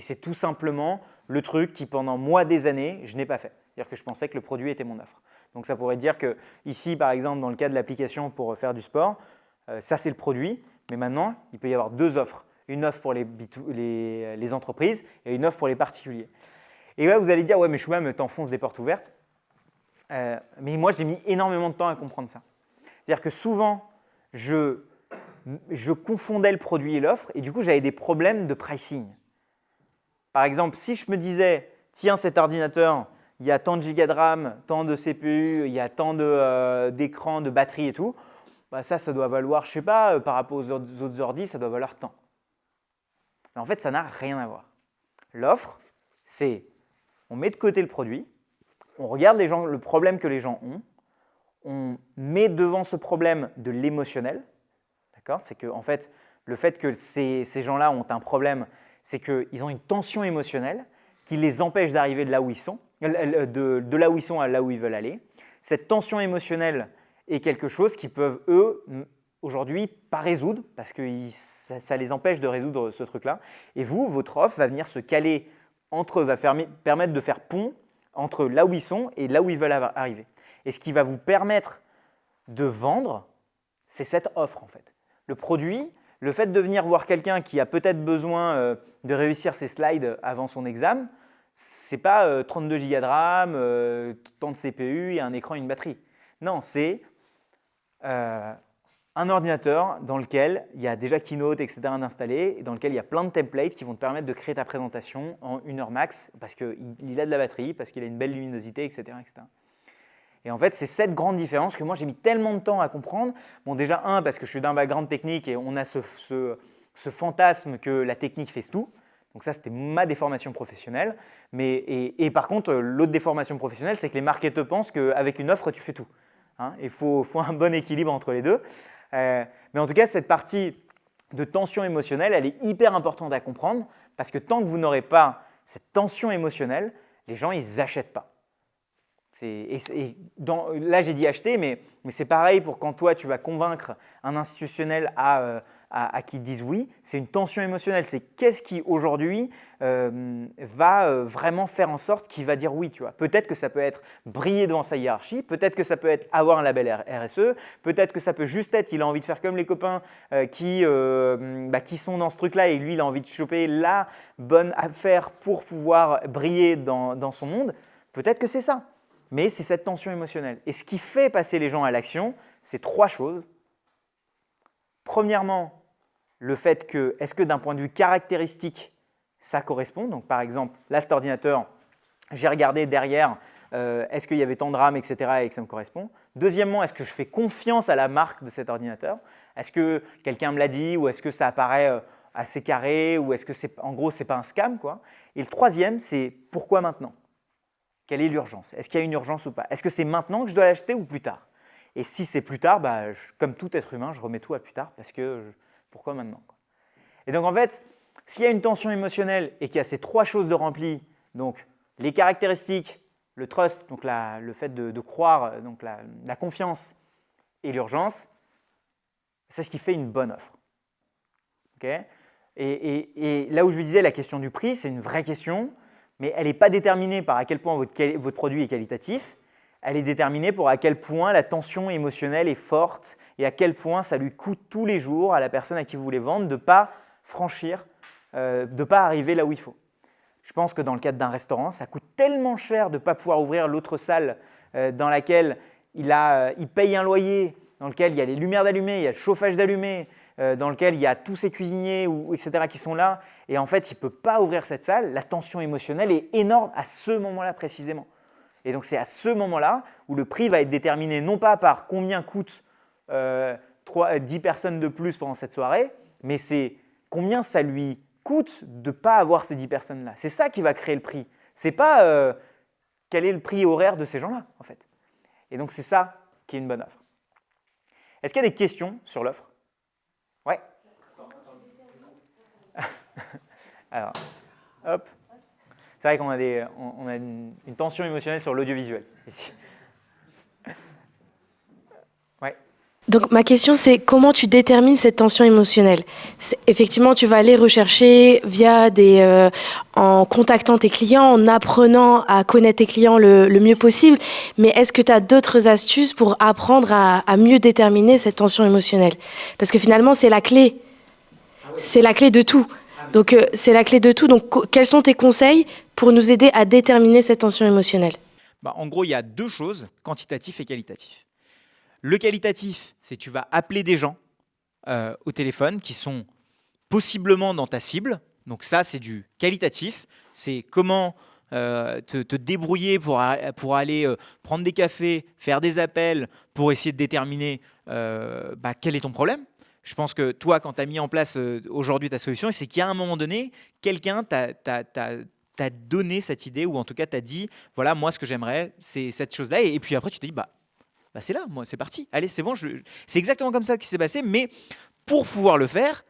c'est tout simplement le truc qui, pendant des années, je n'ai pas fait. C'est-à-dire que je pensais que le produit était mon offre. Donc ça pourrait dire que ici, par exemple, dans le cas de l'application pour faire du sport, ça c'est le produit, mais maintenant, il peut y avoir 2 offres. Une offre pour les entreprises et une offre pour les particuliers. Et là, vous allez dire, ouais, mais Shubham, t'enfonces des portes ouvertes. Mais moi, j'ai mis énormément de temps à comprendre ça. C'est-à-dire que souvent, je confondais le produit et l'offre, et du coup, j'avais des problèmes de pricing. Par exemple, si je me disais, tiens, cet ordinateur, il y a tant de gigas de RAM, tant de CPU, il y a tant d'écran, de batterie et tout, bah ça doit valoir, je ne sais pas, par rapport aux autres ordis, ça doit valoir tant. Mais en fait, ça n'a rien à voir. L'offre, c'est, on met de côté le produit, on regarde le problème que les gens ont, on met devant ce problème de l'émotionnel. D'accord ? C'est que, en fait, le fait que ces gens-là ont un problème, c'est qu'ils ont une tension émotionnelle qui les empêche d'arriver de là où ils sont, de là où ils sont à là où ils veulent aller. Cette tension émotionnelle est quelque chose qu'ils peuvent, eux, aujourd'hui, pas résoudre, parce que ça les empêche de résoudre ce truc-là. Et vous, votre offre va venir se caler entre eux, va permettre de faire pont entre là où ils sont et là où ils veulent arriver. Et ce qui va vous permettre de vendre, c'est cette offre en fait. Le produit, le fait de venir voir quelqu'un qui a peut-être besoin de réussir ses slides avant son examen, ce n'est pas 32 Go de RAM, tant de CPU et un écran et une batterie. Non, c'est un ordinateur dans lequel il y a déjà Keynote, etc. d'installer, et dans lequel il y a plein de templates qui vont te permettre de créer ta présentation en 1 heure max, parce qu'il a de la batterie, parce qu'il a une belle luminosité, etc. etc. Et en fait, c'est cette grande différence que moi, j'ai mis tellement de temps à comprendre. Bon, déjà, parce que je suis d'un background technique et on a ce fantasme que la technique fait tout. Donc ça, c'était ma déformation professionnelle. Et par contre, l'autre déformation professionnelle, c'est que les marketeurs pensent qu'avec une offre, tu fais tout. Hein, il faut un bon équilibre entre les deux. Mais en tout cas, cette partie de tension émotionnelle, elle est hyper importante à comprendre parce que tant que vous n'aurez pas cette tension émotionnelle, les gens, ils n'achètent pas. Là, j'ai dit acheter, mais c'est pareil pour quand toi, tu vas convaincre un institutionnel à qui disent oui. C'est une tension émotionnelle. C'est qu'est-ce qui, aujourd'hui, va vraiment faire en sorte qu'il va dire oui. Tu vois. Peut-être que ça peut être briller devant sa hiérarchie. Peut-être que ça peut être avoir un label RSE. Peut-être que ça peut juste être qu'il a envie de faire comme les copains qui sont dans ce truc-là et lui, il a envie de choper la bonne affaire pour pouvoir briller dans son monde. Peut-être que c'est ça. Mais c'est cette tension émotionnelle. Et ce qui fait passer les gens à l'action, c'est 3 choses. Premièrement, le fait que, est-ce que d'un point de vue caractéristique, ça correspond? Donc par exemple, là, cet ordinateur, j'ai regardé derrière, est-ce qu'il y avait tant de RAM, etc. et que ça me correspond. Deuxièmement, est-ce que je fais confiance à la marque de cet ordinateur? Est-ce que quelqu'un me l'a dit ou est-ce que ça apparaît assez carré ou est-ce que en gros, ce n'est pas un scam, quoi. Et le troisième, c'est pourquoi maintenant? Quelle est l'urgence? Est-ce qu'il y a une urgence ou pas? Est-ce que c'est maintenant que je dois l'acheter ou plus tard? Et si c'est plus tard, comme tout être humain, je remets tout à plus tard parce que pourquoi maintenant? Et donc en fait, s'il y a une tension émotionnelle et qu'il y a ces 3 choses de remplies, donc les caractéristiques, le trust, donc le fait de croire, donc la confiance et l'urgence, c'est ce qui fait une bonne offre. Okay? Et là où je vous disais, la question du prix, c'est une vraie question. Mais elle n'est pas déterminée par à quel point votre produit est qualitatif, elle est déterminée pour à quel point la tension émotionnelle est forte et à quel point ça lui coûte tous les jours à la personne à qui vous voulez vendre de ne pas franchir, de ne pas arriver là où il faut. Je pense que dans le cadre d'un restaurant, ça coûte tellement cher de ne pas pouvoir ouvrir l'autre salle dans laquelle il paye un loyer, dans lequel il y a les lumières d'allumées, il y a le chauffage d'allumé, dans lequel il y a tous ces cuisiniers, etc., qui sont là, et en fait, il ne peut pas ouvrir cette salle, la tension émotionnelle est énorme à ce moment-là précisément. Et donc, c'est à ce moment-là où le prix va être déterminé non pas par combien coûte 10 personnes de plus pendant cette soirée, mais c'est combien ça lui coûte de ne pas avoir ces 10 personnes-là. C'est ça qui va créer le prix. Ce n'est pas quel est le prix horaire de ces gens-là, en fait. Et donc, c'est ça qui est une bonne offre. Est-ce qu'il y a des questions sur l'offre? Ouais. Alors, hop. C'est vrai qu'on a, on a une tension émotionnelle sur l'audiovisuel ici. Ouais. Donc ma question c'est comment tu détermines cette tension émotionnelle? Effectivement, tu vas aller rechercher via en contactant tes clients, en apprenant à connaître tes clients le mieux possible. Mais est-ce que tu as d'autres astuces pour apprendre à mieux déterminer cette tension émotionnelle? Parce que finalement, c'est la clé. C'est la clé de tout. Donc c'est la clé de tout. Donc quels sont tes conseils pour nous aider à déterminer cette tension émotionnelle? En gros, il y a deux choses, quantitatif et qualitatif. Le qualitatif, c'est que tu vas appeler des gens au téléphone qui sont possiblement dans ta cible. Donc ça, c'est du qualitatif. C'est comment te débrouiller pour aller prendre des cafés, faire des appels pour essayer de déterminer quel est ton problème. Je pense que toi, quand tu as mis en place aujourd'hui ta solution, c'est qu'à un moment donné, quelqu'un t'a donné cette idée, ou en tout cas t'a dit, voilà, moi, ce que j'aimerais, c'est cette chose-là. Et puis après, tu te dis, c'est là, moi, c'est parti. Allez, c'est bon. C'est exactement comme ça qui s'est passé. Mais pour pouvoir le faire,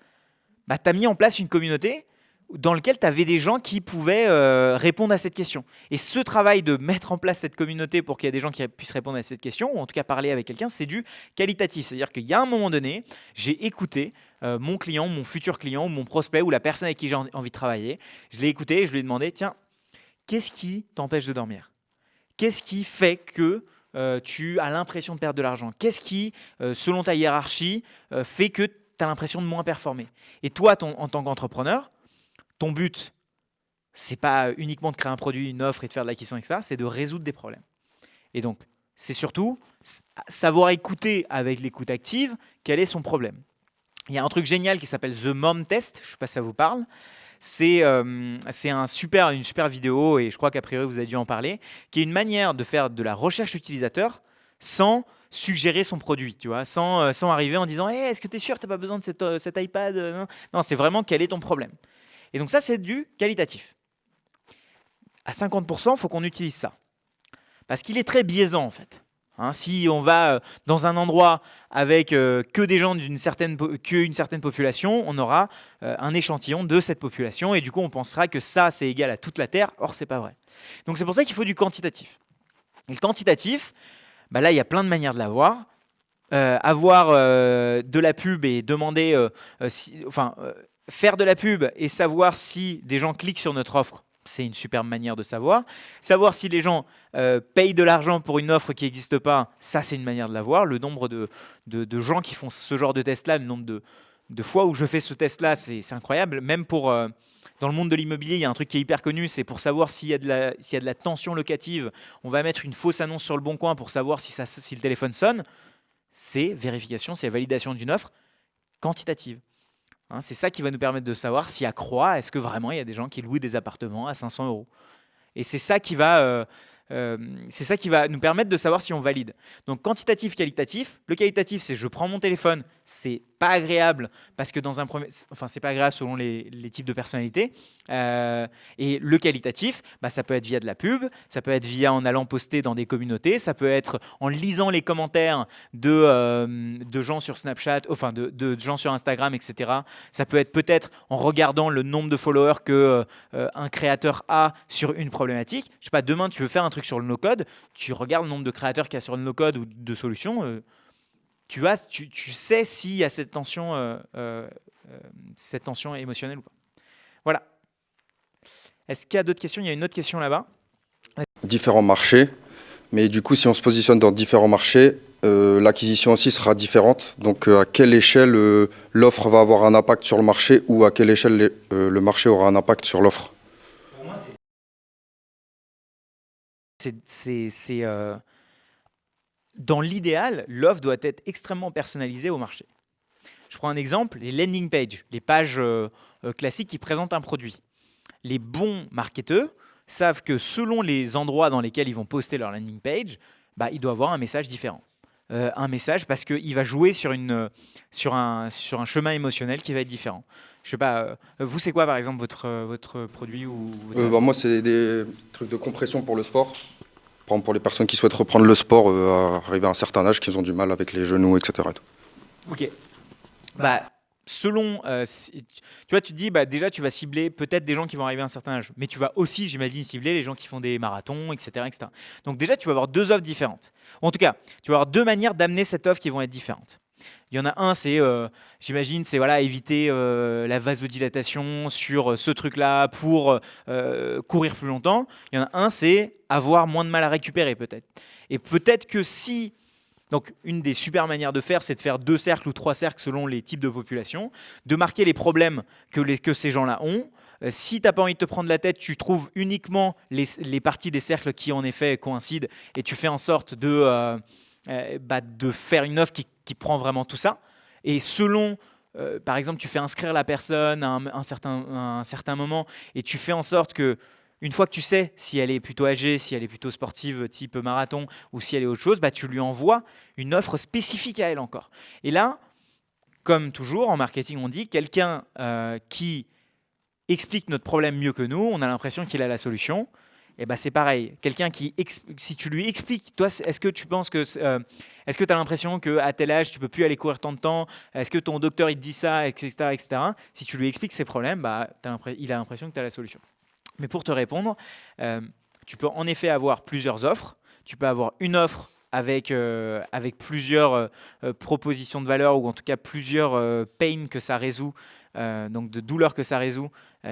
tu as mis en place une communauté dans laquelle tu avais des gens qui pouvaient répondre à cette question. Et ce travail de mettre en place cette communauté pour qu'il y ait des gens qui puissent répondre à cette question, ou en tout cas parler avec quelqu'un, c'est du qualitatif. C'est-à-dire qu'il y a un moment donné, j'ai écouté mon client, mon futur client, ou mon prospect, ou la personne avec qui j'ai envie de travailler. Je l'ai écouté, je lui ai demandé, tiens, qu'est-ce qui t'empêche de dormir? Qu'est-ce qui fait que tu as l'impression de perdre de l'argent? Qu'est-ce qui, selon ta hiérarchie, fait que tu as l'impression de moins performer? Et toi, en tant qu'entrepreneur, ton but, c'est pas uniquement de créer un produit, une offre et de faire de l'acquisition avec ça, c'est de résoudre des problèmes. Et donc, c'est surtout savoir écouter avec l'écoute active quel est son problème. Il y a un truc génial qui s'appelle The Mom Test, je ne sais pas si ça vous parle. C'est une super vidéo, et je crois qu'a priori vous avez dû en parler, qui est une manière de faire de la recherche utilisateur sans suggérer son produit, tu vois, sans arriver en disant hey, « Est-ce que tu es sûr que tu n'as pas besoin de cet iPad ?» Non, c'est vraiment quel est ton problème. Et donc ça, c'est du qualitatif. À 50%, il faut qu'on utilise ça. Parce qu'il est très biaisant, en fait. Si on va dans un endroit avec que des gens qu'une certaine population, on aura un échantillon de cette population, et du coup, on pensera que ça, c'est égal à toute la Terre. Or, ce n'est pas vrai. Donc, c'est pour ça qu'il faut du quantitatif. Et le quantitatif, là, il y a plein de manières de l'avoir. Avoir de la pub et demander... faire de la pub et savoir si des gens cliquent sur notre offre, c'est une superbe manière de savoir. Savoir si les gens payent de l'argent pour une offre qui n'existe pas, ça c'est une manière de l'avoir. Le nombre de gens qui font ce genre de test-là, le nombre de fois où je fais ce test-là, c'est incroyable. Même dans le monde de l'immobilier, il y a un truc qui est hyper connu, c'est pour savoir s'il y a de la tension locative, on va mettre une fausse annonce sur le Bon Coin pour savoir si le téléphone sonne. C'est vérification, c'est validation d'une offre quantitative. C'est ça qui va nous permettre de savoir si à Croix, est-ce que vraiment il y a des gens qui louent des appartements à 500 €. Et c'est ça qui va nous permettre de savoir si on valide. Donc quantitatif, qualitatif. Le qualitatif, c'est je prends mon téléphone, c'est pas agréable parce que c'est pas agréable selon les types de personnalités. Et le qualitatif, ça peut être via de la pub, ça peut être en allant poster dans des communautés, ça peut être en lisant les commentaires de gens sur Snapchat, enfin de gens sur Instagram, etc. Ça peut être peut-être en regardant le nombre de followers que un créateur a sur une problématique. Je sais pas, demain tu veux faire un truc sur le no-code, tu regardes le nombre de créateurs qu'il y a sur le no-code ou de solutions. Tu sais s'il y a cette tension émotionnelle ou pas. Voilà. Est-ce qu'il y a d'autres questions? Il y a une autre question là-bas. Différents marchés, mais du coup, si on se positionne dans différents marchés, l'acquisition aussi sera différente. Donc, à quelle échelle l'offre va avoir un impact sur le marché, ou à quelle échelle le marché aura un impact sur l'offre? Pour moi, dans l'idéal, l'offre doit être extrêmement personnalisée au marché. Je prends un exemple, les landing pages, les pages classiques qui présentent un produit. Les bons marketeurs savent que selon les endroits dans lesquels ils vont poster leur landing page, bah, il doit avoir un message différent. Un message parce qu'il va jouer sur un chemin émotionnel qui va être différent. Je sais pas, vous c'est quoi par exemple votre produit ou votre service? Moi c'est des trucs de compression pour le sport. Par exemple pour les personnes qui souhaitent reprendre le sport, arriver à un certain âge, qui ont du mal avec les genoux, etc. Ok. Bah, selon, tu vois, tu te dis, bah, déjà, tu vas cibler peut-être des gens qui vont arriver à un certain âge, mais tu vas aussi, j'imagine, cibler les gens qui font des marathons, etc., etc. Donc déjà, tu vas avoir deux offres différentes. Ou en tout cas, tu vas avoir deux manières d'amener cette offre qui vont être différentes. Il y en a un, c'est, j'imagine, c'est voilà, éviter la vasodilatation sur ce truc-là pour courir plus longtemps. Il y en a un, c'est avoir moins de mal à récupérer peut-être. Et peut-être que si... Donc, une des super manières de faire, c'est de faire 2 cercles ou 3 cercles selon les types de population, de marquer les problèmes que ces gens-là ont. Si tu n'as pas envie de te prendre la tête, tu trouves uniquement les parties des cercles qui en effet coïncident et tu fais en sorte de faire une offre qui prend vraiment tout ça. Et selon, par exemple, tu fais inscrire la personne à un certain moment et tu fais en sorte que une fois que tu sais si elle est plutôt âgée, si elle est plutôt sportive type marathon ou si elle est autre chose, bah, tu lui envoies une offre spécifique à elle encore. Et là, comme toujours en marketing, on dit quelqu'un qui explique notre problème mieux que nous, on a l'impression qu'il a la solution. Et bah, c'est pareil. Quelqu'un si tu lui expliques, toi, est-ce que tu penses que, est-ce que tu as l'impression qu'à tel âge, tu peux plus aller courir tant de temps? Est-ce que ton docteur il te dit ça, etc., etc. Si tu lui expliques ses problèmes, bah, il a l'impression que tu as la solution. Mais pour te répondre, tu peux en effet avoir plusieurs offres. Tu peux avoir une offre avec plusieurs propositions de valeur ou en tout cas plusieurs pains que ça résout, donc de douleurs que ça résout,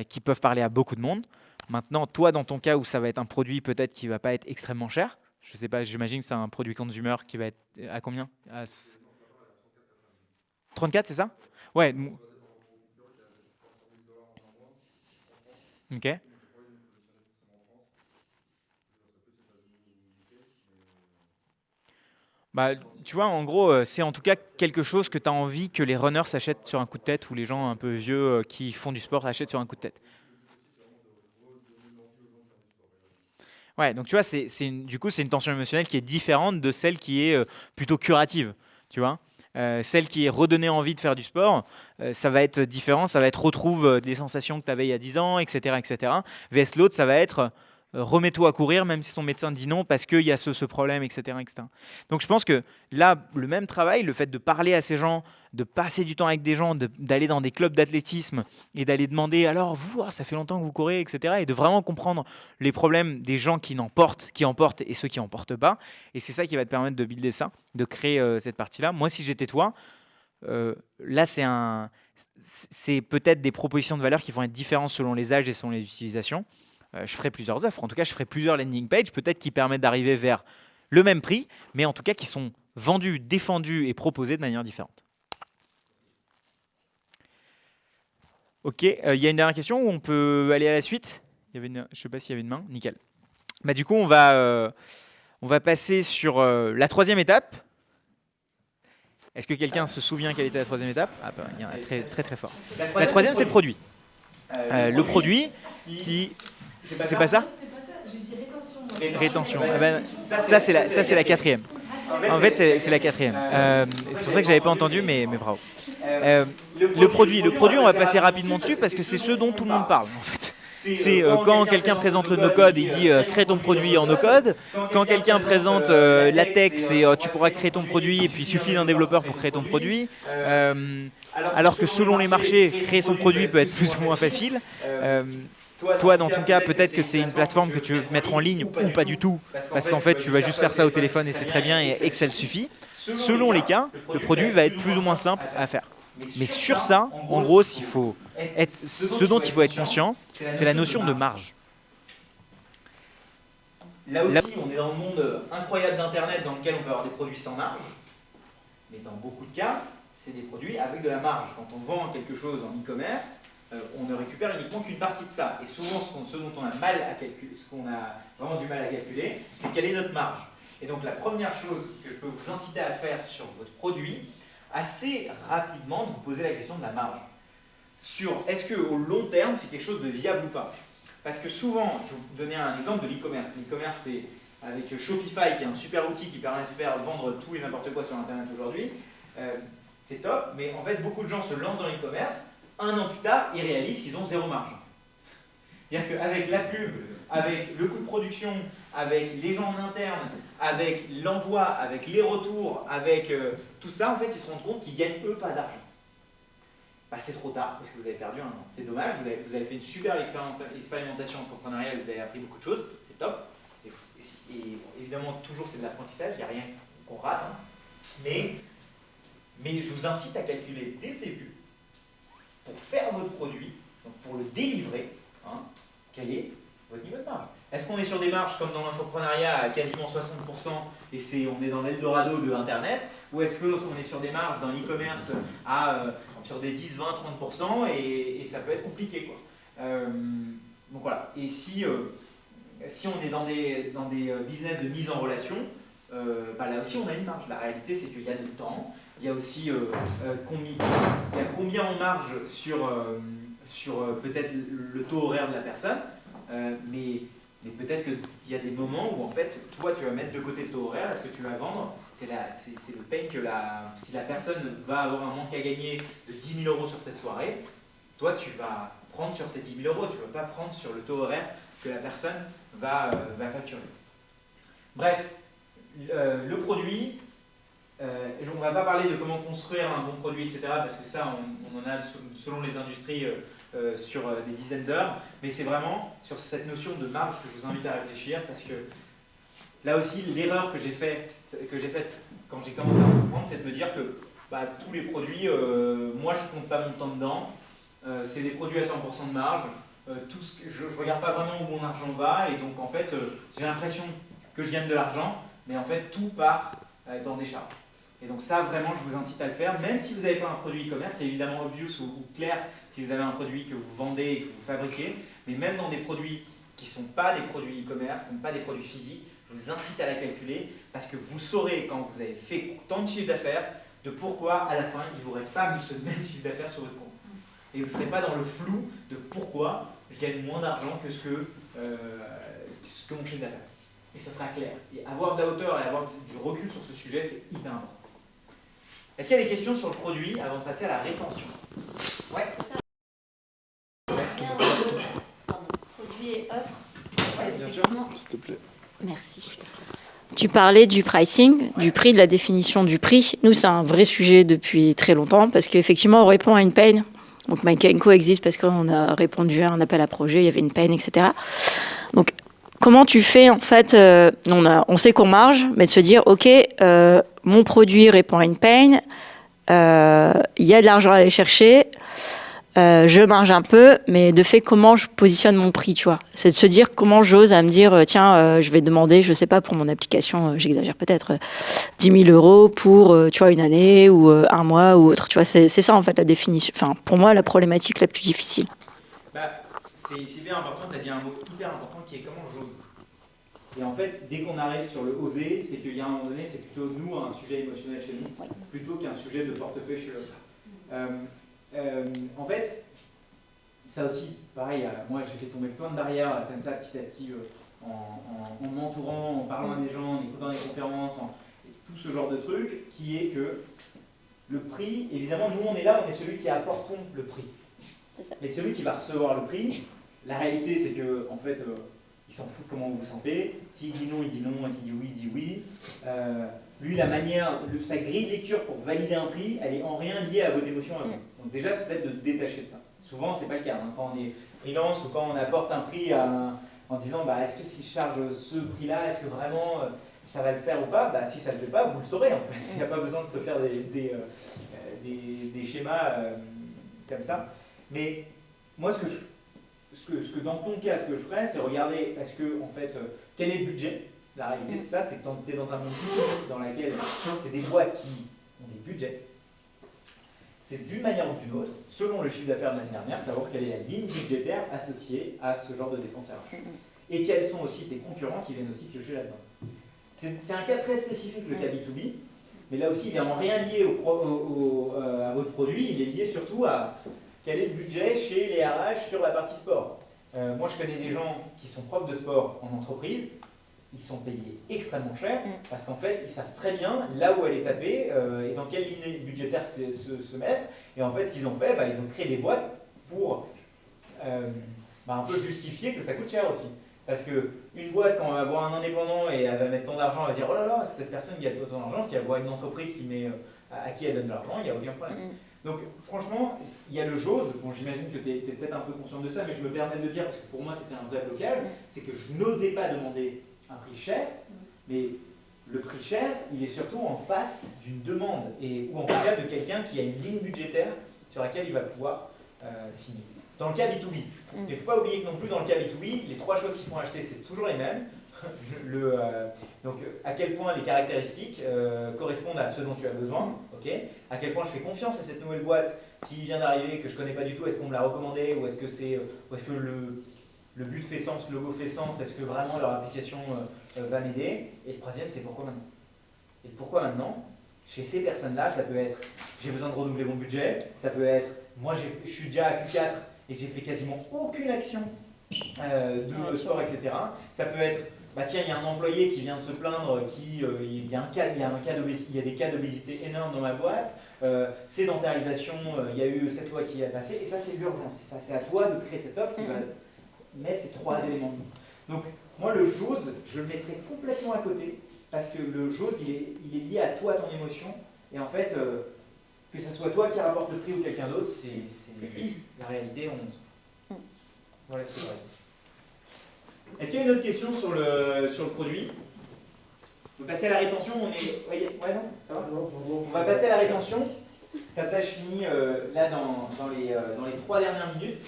qui peuvent parler à beaucoup de monde. Maintenant, toi, dans ton cas où ça va être un produit peut-être qui ne va pas être extrêmement cher, je ne sais pas, j'imagine que c'est un produit consumer qui va être à combien? 34, c'est ça? Ouais. Ok. Bah, tu vois, en gros, c'est en tout cas quelque chose que tu as envie que les runners s'achètent sur un coup de tête ou les gens un peu vieux qui font du sport achètent sur un coup de tête. Ouais, donc tu vois, du coup, c'est une tension émotionnelle qui est différente de celle qui est plutôt curative, tu vois. Celle qui est redonnée envie de faire du sport, ça va être différent, ça va être retrouve des sensations que tu avais il y a 10 ans, etc., etc. VS l'autre, ça va être remets-toi à courir, même si ton médecin dit non, parce qu'il y a ce problème, etc., etc. Donc je pense que là, le même travail, le fait de parler à ces gens, de passer du temps avec des gens, d'aller dans des clubs d'athlétisme et d'aller demander, alors vous, ça fait longtemps que vous courez, etc., et de vraiment comprendre les problèmes des gens qui emportent et ceux qui n'emportent pas. Et c'est ça qui va te permettre de builder ça, de créer cette partie-là. Moi, si j'étais toi, là, c'est peut-être des propositions de valeur qui vont être différentes selon les âges et selon les utilisations. Je ferai plusieurs offres. En tout cas, je ferai plusieurs landing pages, peut-être qui permettent d'arriver vers le même prix, mais en tout cas qui sont vendus, défendus et proposés de manière différente. Ok, il y a une dernière question où on peut aller à la suite. Je ne sais pas s'il y avait une main. Nickel. Bah, du coup, on va passer sur la troisième étape. Est-ce que quelqu'un se souvient quelle était la troisième étape? Il y en a très, très, très fort. La troisième, c'est le produit. Le produit qui... C'est pas ça? J'ai dit rétention. Ça, c'est la quatrième. En fait, c'est la quatrième. C'est pour ça que je n'avais pas entendu, mais bravo. Le produit, on va passer rapidement dessus parce que c'est ce dont tout le monde parle, en fait. C'est quand quelqu'un présente le no-code et il dit crée ton produit en no-code. Quand quelqu'un présente latex et tu pourras créer ton produit et puis il suffit d'un développeur pour créer ton produit. Alors que selon les marchés, créer son produit peut être plus ou moins facile. Toi, dans ton cas, peut-être que c'est une plateforme que tu veux mettre en ligne ou pas du tout, parce qu'en fait, tu vas juste faire ça au téléphone et c'est très bien et Excel suffit. Selon les cas, le produit va être plus ou moins simple à faire. Mais sur ça, en gros, ce dont il faut être conscient, c'est la notion de marge. Là aussi, on est dans le monde incroyable d'Internet dans lequel on peut avoir des produits sans marge. Mais dans beaucoup de cas, c'est des produits avec de la marge. Quand on vend quelque chose en e-commerce, on ne récupère uniquement qu'une partie de ça. Et souvent, ce dont on a mal à calculer, ce qu'on a vraiment du mal à calculer, c'est quelle est notre marge. Et donc, la première chose que je peux vous inciter à faire sur votre produit, assez rapidement de vous poser la question de la marge. Sur est-ce qu'au long terme, c'est quelque chose de viable ou pas? Parce que souvent, je vais vous donner un exemple de l'e-commerce. L'e-commerce, c'est avec Shopify, qui est un super outil qui permet de faire vendre tout et n'importe quoi sur Internet aujourd'hui. C'est top, mais en fait, beaucoup de gens se lancent dans l'e-commerce. Un an plus tard, ils réalisent qu'ils ont zéro marge. C'est-à-dire qu'avec la pub, avec le coût de production, avec les gens en interne, avec l'envoi, avec les retours, avec tout ça, en fait, ils se rendent compte qu'ils gagnent eux pas d'argent. Bah, c'est trop tard parce que vous avez perdu un an. C'est dommage, vous avez fait une super expérimentation entrepreneuriale, vous avez appris beaucoup de choses, c'est top. Et évidemment, toujours c'est de l'apprentissage, il n'y a rien qu'on rate. Hein. Mais je vous incite à calculer dès le début, pour faire votre produit, donc pour le délivrer, hein, quel est votre niveau de marge. Est-ce qu'on est sur des marges comme dans l'entrepreneuriat à quasiment 60% et on est dans l'Eldorado de Internet, ou est-ce qu'on est sur des marges dans l'e-commerce sur des 10, 20, 30% et ça peut être compliqué, quoi. Donc voilà. Et si on est dans des business de mise en relation, bah là aussi on a une marge. La réalité c'est qu'il y a du temps, il y a aussi combien on marge sur peut-être le taux horaire de la personne, mais peut-être qu'il y a des moments où en fait toi tu vas mettre de côté le taux horaire, est-ce que tu vas vendre, c'est le pain que si la personne va avoir un manque à gagner de 10 000 € sur cette soirée, toi tu vas prendre sur ces 10 000 €, tu ne vas pas prendre sur le taux horaire que la personne va facturer. Bref, le produit, on ne va pas parler de comment construire un bon produit, etc., parce que ça, on en a selon les industries sur des dizaines d'heures, mais c'est vraiment sur cette notion de marge que je vous invite à réfléchir, parce que là aussi, l'erreur que j'ai faite quand j'ai commencé à entreprendre, c'est de me dire que tous les produits, moi je ne compte pas mon temps dedans, c'est des produits à 100% de marge, je ne regarde pas vraiment où mon argent va, et donc en fait, j'ai l'impression que je gagne de l'argent, mais en fait, tout part dans des charges. Et donc ça, vraiment, je vous incite à le faire, même si vous n'avez pas un produit e-commerce, c'est évidemment obvious ou clair si vous avez un produit que vous vendez et que vous fabriquez, mais même dans des produits qui ne sont pas des produits e-commerce, ne sont pas des produits physiques, je vous incite à la calculer, parce que vous saurez, quand vous avez fait tant de chiffre d'affaires, de pourquoi, à la fin, il ne vous reste pas ce même chiffre d'affaires sur votre compte. Et vous ne serez pas dans le flou de pourquoi je gagne moins d'argent que ce que mon chiffre d'affaires. Et ça sera clair. Et avoir de la hauteur et avoir du recul sur ce sujet, c'est hyper important. Est-ce qu'il y a des questions sur le produit avant de passer à la rétention? Ouais. Produit et offre. Ouais, bien sûr. S'il te plaît. Merci. Tu parlais du pricing, du prix, de la définition du prix. Nous, c'est un vrai sujet depuis très longtemps parce qu'effectivement, on répond à une pain. Donc, My Co existe parce qu'on a répondu à un appel à projet, il y avait une pain, etc. Donc, comment tu fais, en fait, on sait qu'on marge, mais de se dire, OK, mon produit répond à une pain, il y a de l'argent à aller chercher, je marge un peu, mais de fait, comment je positionne mon prix, tu vois. C'est de se dire comment j'ose à me dire, tiens, je vais demander, je sais pas, pour mon application, j'exagère peut-être, 10 000 € pour, tu vois, une année ou un mois ou autre. Tu vois, c'est ça, en fait, la définition. Enfin, pour moi, la problématique la plus difficile. C'est bien important, tu as dit un mot hyper important qui est comment j'ose. Et en fait, dès qu'on arrive sur le oser, c'est qu'il y a un moment donné, c'est plutôt nous un sujet émotionnel chez nous, plutôt qu'un sujet de portefeuille chez l'autre. En fait, ça aussi, pareil, moi j'ai fait tomber plein de barrières comme ça petit à petit en m'entourant, en parlant à des gens, en écoutant des conférences, tout ce genre de trucs, qui est que le prix, évidemment, nous on est là, on est celui qui apportons le prix. Mais celui qui va recevoir le prix, la réalité c'est que en fait, il s'en fout de comment vous vous sentez. S'il dit non, il dit non. S'il dit oui, il dit oui. Lui, la manière, sa grille de lecture pour valider un prix, elle est en rien liée à vos émotions à vous. Donc déjà, c'est peut-être de détacher de ça. Souvent, c'est pas le cas. Hein. Quand on est freelance ou quand on apporte un prix en disant, est-ce que si je charge ce prix-là, est-ce que vraiment ça va le faire ou pas? Si ça ne le fait pas, vous le saurez en fait. Il n'y a pas besoin de se faire des schémas comme ça. Mais moi, ce que dans ton cas, ce que je ferais, c'est regarder, est-ce que, en fait, quel est le budget? La réalité, c'est ça, c'est que tu es dans un monde dans lequel c'est des boîtes qui ont des budgets. C'est d'une manière ou d'une autre, selon le chiffre d'affaires de l'année dernière, savoir quelle est la ligne budgétaire associée à ce genre de dépenses RH. Et quels sont aussi tes concurrents qui viennent aussi piocher là-dedans. C'est un cas très spécifique, le cas B2B, mais là aussi, il est en rien lié à votre produit, il est lié surtout à quel est le budget chez les RH sur la partie sport. Moi, je connais des gens qui sont profs de sport en entreprise, ils sont payés extrêmement cher parce qu'en fait, ils savent très bien là où aller taper et dans quelle ligne budgétaire se mettre. Et en fait, ce qu'ils ont fait, ils ont créé des boîtes pour un peu justifier que ça coûte cher aussi. Parce qu'une boîte, quand elle va voir un indépendant et elle va mettre tant d'argent, elle va dire « Oh là là, c'est cette personne qui a tant d'argent », si elle voit une entreprise qui met, à qui elle donne de l'argent, il n'y a aucun problème. Donc franchement, il y a le JAWS, bon j'imagine que tu es peut-être un peu conscient de ça, mais je me permets de le dire parce que pour moi c'était un vrai blocage, c'est que je n'osais pas demander un prix cher, mais le prix cher, il est surtout en face d'une demande, ou en tout cas de quelqu'un qui a une ligne budgétaire sur laquelle il va pouvoir signer. Dans le cas B2B, il ne faut pas oublier que non plus dans le cas B2B, les trois choses qui font acheter, c'est toujours les mêmes. Donc à quel point les caractéristiques correspondent à ce dont tu as besoin, à quel point je fais confiance à cette nouvelle boîte qui vient d'arriver, que je ne connais pas du tout, est-ce qu'on me l'a recommandé, ou est-ce que le but fait sens, le logo fait sens, est-ce que vraiment leur application va m'aider, et le troisième c'est pourquoi maintenant. Et pourquoi maintenant, chez ces personnes-là, ça peut être j'ai besoin de renouveler mon budget, ça peut être moi je suis déjà à Q4 et j'ai fait quasiment aucune action de sport, etc. Ça peut être tiens, il y a un employé qui vient de se plaindre, il y a des cas d'obésité énormes dans ma boîte, sédentarisation, il y a eu cette loi qui a passé, et ça c'est l'urgence, c'est à toi de créer cette offre qui va mettre ces trois éléments. Donc moi le JAWS, je le mettrais complètement à côté, parce que le JAWS il est lié à toi, ton émotion, et en fait, que ce soit toi qui rapporte le prix ou quelqu'un d'autre, c'est la réalité, on s'en fout. Voilà ce que je dirais. Est-ce qu'il y a une autre question sur le produit? On peut passer à la rétention, on est... Ouais, non, ça va. On va passer à la rétention, comme ça je finis là dans les 3 dernières minutes.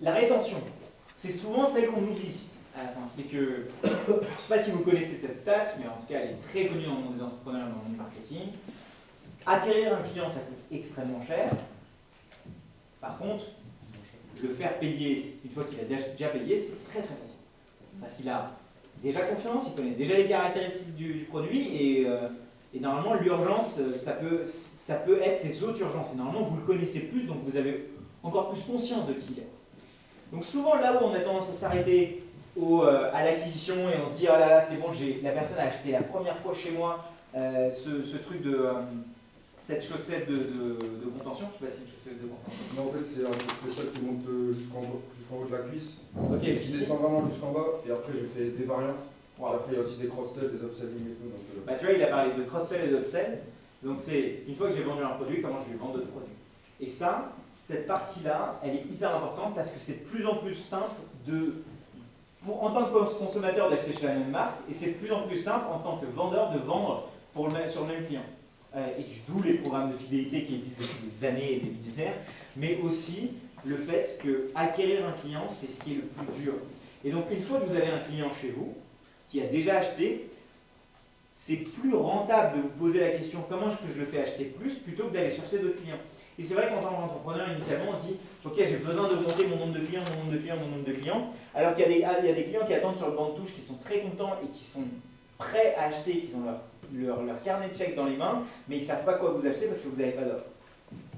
La rétention, c'est souvent celle qu'on oublie. C'est que, je ne sais pas si vous connaissez cette stat, mais en tout cas elle est très connue dans le monde des entrepreneurs et dans le monde du marketing. Acquérir un client, ça coûte extrêmement cher. Par contre, le faire payer une fois qu'il a déjà payé, c'est très très facile. Parce qu'il a déjà confiance, il connaît déjà les caractéristiques du produit et normalement l'urgence, ça peut être ses autres urgences. Et normalement vous le connaissez plus, donc vous avez encore plus conscience de qui il est. Donc souvent là où on a tendance à s'arrêter à l'acquisition et on se dit « Oh là là, c'est bon, la personne a acheté la première fois chez moi ce truc de... cette chaussette de contention, je ne sais pas si une chaussette de contention. Non, en fait, c'est un truc spécial qui monte jusqu'en haut de la cuisse. Ok. Je descends vraiment jusqu'en bas et après j'ai fait des variantes. Wow. Après, il y a aussi des cross-sells, des upselling et tout. Donc, tu vois, il a parlé de cross-sell et d'upsell. Donc, c'est une fois que j'ai vendu un produit, comment je vais vendre d'autres produits. Et ça, cette partie-là, elle est hyper importante parce que c'est de plus en plus simple en tant que consommateur d'acheter chez la même marque et c'est de plus en plus simple en tant que vendeur de vendre sur le même client. Et d'où les programmes de fidélité qui existent depuis des années et des millénaires, mais aussi le fait qu'acquérir un client, c'est ce qui est le plus dur. Et donc, une fois que vous avez un client chez vous, qui a déjà acheté, c'est plus rentable de vous poser la question comment est-ce que je le fais acheter plus, plutôt que d'aller chercher d'autres clients. Et c'est vrai qu'en tant qu'entrepreneur, initialement, on se dit ok, j'ai besoin d'augmenter mon nombre de clients, mon nombre de clients, mon nombre de clients, alors qu'il y a des clients qui attendent sur le banc de touche, qui sont très contents et qui sont prêts à acheter, qui ont leur carnet de chèques dans les mains, mais ils ne savent pas quoi vous acheter parce que vous n'avez pas d'offre.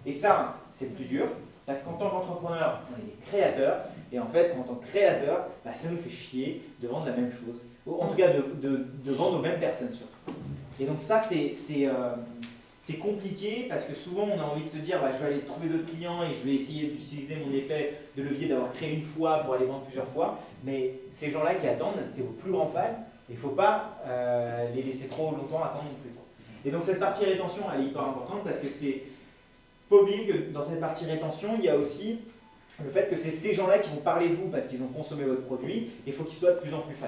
Et ça, c'est le plus dur, parce qu'en tant qu'entrepreneur, on est des créateurs, et en fait, en tant que créateur, ça nous fait chier de vendre la même chose, ou en tout cas de vendre aux mêmes personnes surtout. Et donc ça, c'est compliqué, parce que souvent, on a envie de se dire, je vais aller trouver d'autres clients, et je vais essayer d'utiliser mon effet de levier d'avoir créé une fois pour aller vendre plusieurs fois, mais ces gens-là qui attendent, c'est vos plus grands fans, il ne faut pas les laisser trop longtemps attendre non plus. Et donc cette partie rétention, elle est hyper importante parce que c'est pas oublier que dans cette partie rétention, il y a aussi le fait que c'est ces gens-là qui vont parler de vous parce qu'ils ont consommé votre produit et il faut qu'ils soient de plus en plus fans.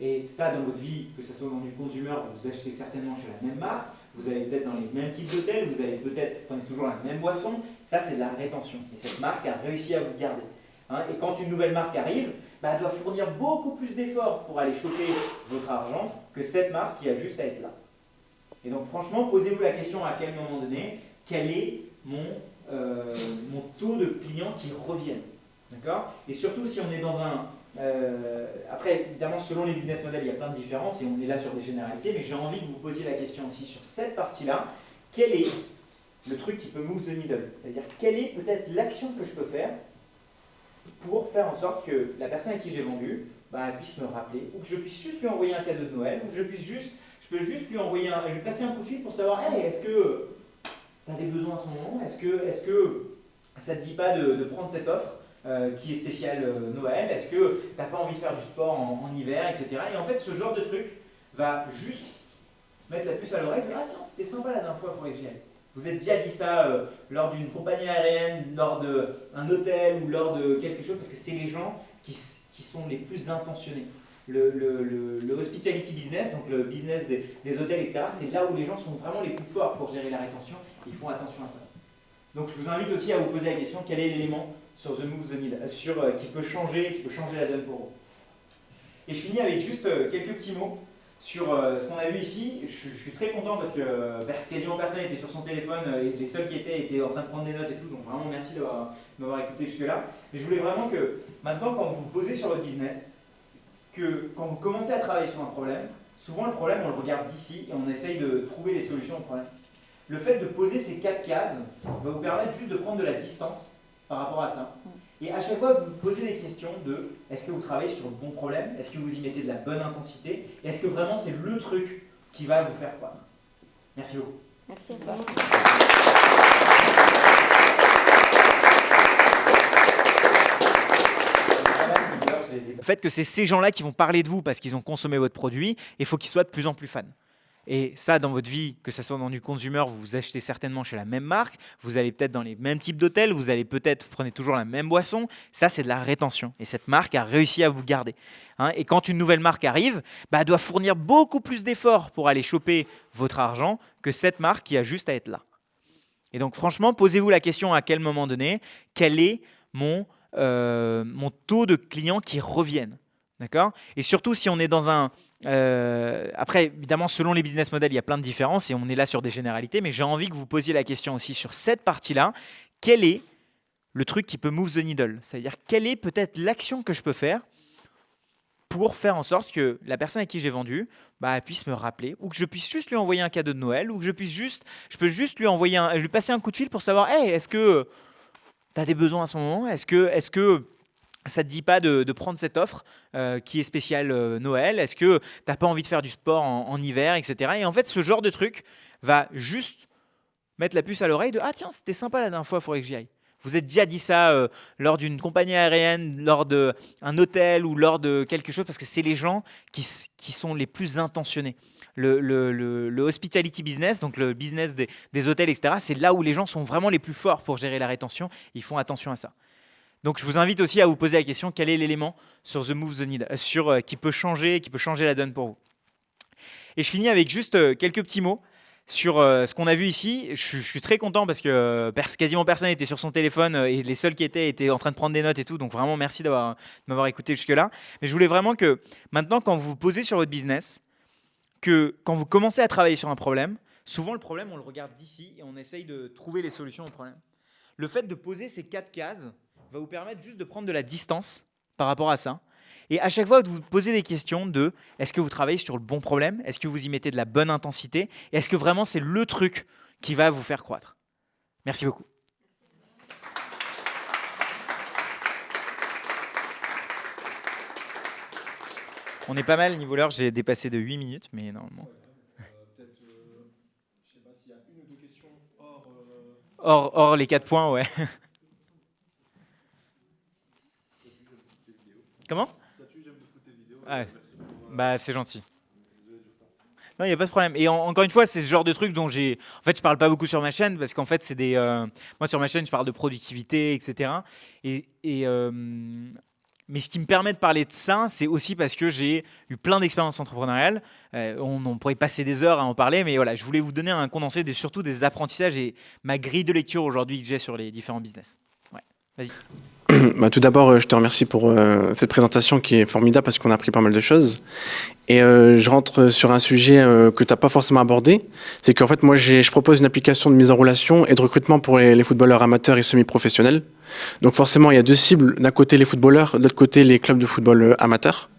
Et ça, dans votre vie, que ce soit dans du consumer, vous achetez certainement chez la même marque, vous allez peut-être dans les mêmes types d'hôtels, vous allez peut-être prendre toujours la même boisson, ça c'est de la rétention. Et cette marque a réussi à vous garder. Et quand une nouvelle marque arrive, elle doit fournir beaucoup plus d'efforts pour aller choper votre argent que cette marque qui a juste à être là. Et donc franchement, posez-vous la question à quel moment donné, quel est mon taux de clients qui reviennent. D'accord ? Et surtout si on est dans Après, évidemment, selon les business models, il y a plein de différences et on est là sur des généralités, mais j'ai envie que vous posiez la question aussi sur cette partie-là. Quel est le truc qui peut move the needle? C'est-à-dire, quelle est peut-être l'action que je peux faire pour faire en sorte que la personne à qui j'ai vendu puisse me rappeler, ou que je puisse juste lui envoyer un cadeau de Noël, ou que je peux juste lui passer un coup de fil pour savoir, hey, est-ce que tu as des besoins à ce moment? Est-ce que ça ne te dit pas de prendre cette offre qui est spéciale Noël? Est-ce que tu n'as pas envie de faire du sport en hiver, etc. Et en fait, ce genre de truc va juste mettre la puce à l'oreille, ah tiens, c'était sympa la dernière fois, il faudrait que j'y aille. Vous êtes déjà dit ça lors d'une compagnie aérienne, lors d'un hôtel ou lors de quelque chose, parce que c'est les gens qui sont les plus intentionnés. Le hospitality business, donc le business des hôtels, etc., c'est là où les gens sont vraiment les plus forts pour gérer la rétention. Ils font attention à ça. Donc je vous invite aussi à vous poser la question, quel est l'élément sur The Move The Need, qui peut changer la donne pour vous. Et je finis avec juste quelques petits mots sur ce qu'on a vu ici. Je suis très content parce que quasiment personne n'était sur son téléphone et les seuls qui étaient en train de prendre des notes et tout, donc vraiment merci de m'avoir écouté jusque-là. Mais je voulais vraiment que maintenant, quand vous vous posez sur votre business, que quand vous commencez à travailler sur un problème, souvent le problème on le regarde d'ici et on essaye de trouver les solutions au problème. Le fait de poser ces 4 cases va vous permettre juste de prendre de la distance par rapport à ça. Et à chaque fois que vous vous posez des questions de est-ce que vous travaillez sur le bon problème, est-ce que vous y mettez de la bonne intensité, et est-ce que vraiment c'est le truc qui va vous faire croître. Merci beaucoup. Merci. Le fait que c'est ces gens-là qui vont parler de vous parce qu'ils ont consommé votre produit, et il faut qu'ils soient de plus en plus fans. Et ça, dans votre vie, que ce soit dans du consumer, vous achetez certainement chez la même marque, vous allez peut-être dans les mêmes types d'hôtels, vous prenez toujours la même boisson. Ça, c'est de la rétention. Et cette marque a réussi à vous garder. Et quand une nouvelle marque arrive, elle doit fournir beaucoup plus d'efforts pour aller choper votre argent que cette marque qui a juste à être là. Et donc, franchement, posez-vous la question à quel moment donné, quel est mon taux de clients qui reviennent. D'accord ? Et surtout, si on est dans un... après, évidemment, selon les business models, il y a plein de différences et on est là sur des généralités, mais j'ai envie que vous posiez la question aussi sur cette partie-là. Quel est le truc qui peut move the needle? C'est-à-dire, quelle est peut-être l'action que je peux faire pour faire en sorte que la personne à qui j'ai vendu puisse me rappeler, ou que je puisse juste lui envoyer un cadeau de Noël, ou que je peux juste lui passer un coup de fil pour savoir, hey, est-ce que tu as des besoins à ce moment? Est-ce que ça ne te dit pas de prendre cette offre qui est spéciale Noël? Est-ce que tu n'as pas envie de faire du sport en hiver, etc. Et en fait, ce genre de truc va juste mettre la puce à l'oreille de « Ah tiens, c'était sympa la dernière fois, il faudrait que j'y aille ». Vous êtes déjà dit ça lors d'une compagnie aérienne, lors d'un hôtel ou lors de quelque chose, parce que c'est les gens qui sont les plus intentionnés. Le hospitality business, donc le business des hôtels, etc., c'est là où les gens sont vraiment les plus forts pour gérer la rétention. Ils font attention à ça. Donc, je vous invite aussi à vous poser la question, quel est l'élément sur The Move The Need, qui peut changer la donne pour vous. Et je finis avec juste quelques petits mots sur ce qu'on a vu ici. Je suis très content parce que quasiment personne n'était sur son téléphone et les seuls qui étaient en train de prendre des notes et tout. Donc, vraiment, merci de m'avoir écouté jusque-là. Mais je voulais vraiment que maintenant, quand vous vous posez sur votre business, que quand vous commencez à travailler sur un problème, souvent le problème, on le regarde d'ici et on essaye de trouver les solutions au problème. Le fait de poser ces 4 cases va vous permettre juste de prendre de la distance par rapport à ça. Et à chaque fois que vous posez des questions de est-ce que vous travaillez sur le bon problème? Est-ce que vous y mettez de la bonne intensité? Et est-ce que vraiment c'est le truc qui va vous faire croître? Merci beaucoup. On est pas mal niveau l'heure, j'ai dépassé de 8 minutes, mais normalement. Peut-être, je sais pas s'il y a une ou deux questions hors les 4 points, ouais. Comment? Ouais. C'est gentil. Non, il n'y a pas de problème. Et encore une fois, c'est ce genre de truc dont j'ai... En fait, je parle pas beaucoup sur ma chaîne parce qu'en fait, c'est des... Moi, sur ma chaîne, je parle de productivité, etc. Mais ce qui me permet de parler de ça, c'est aussi parce que j'ai eu plein d'expériences entrepreneuriales. On pourrait passer des heures à en parler, mais voilà, je voulais vous donner un condensé surtout des apprentissages et ma grille de lecture aujourd'hui que j'ai sur les différents business. Ouais, vas-y. Tout d'abord, je te remercie pour cette présentation qui est formidable parce qu'on a appris pas mal de choses. Et je rentre sur un sujet que tu n'as pas forcément abordé. C'est qu'en fait, moi, je propose une application de mise en relation et de recrutement pour les footballeurs amateurs et semi-professionnels. Donc forcément, il y a deux cibles. D'un côté, les footballeurs, de l'autre côté, les clubs de football amateurs.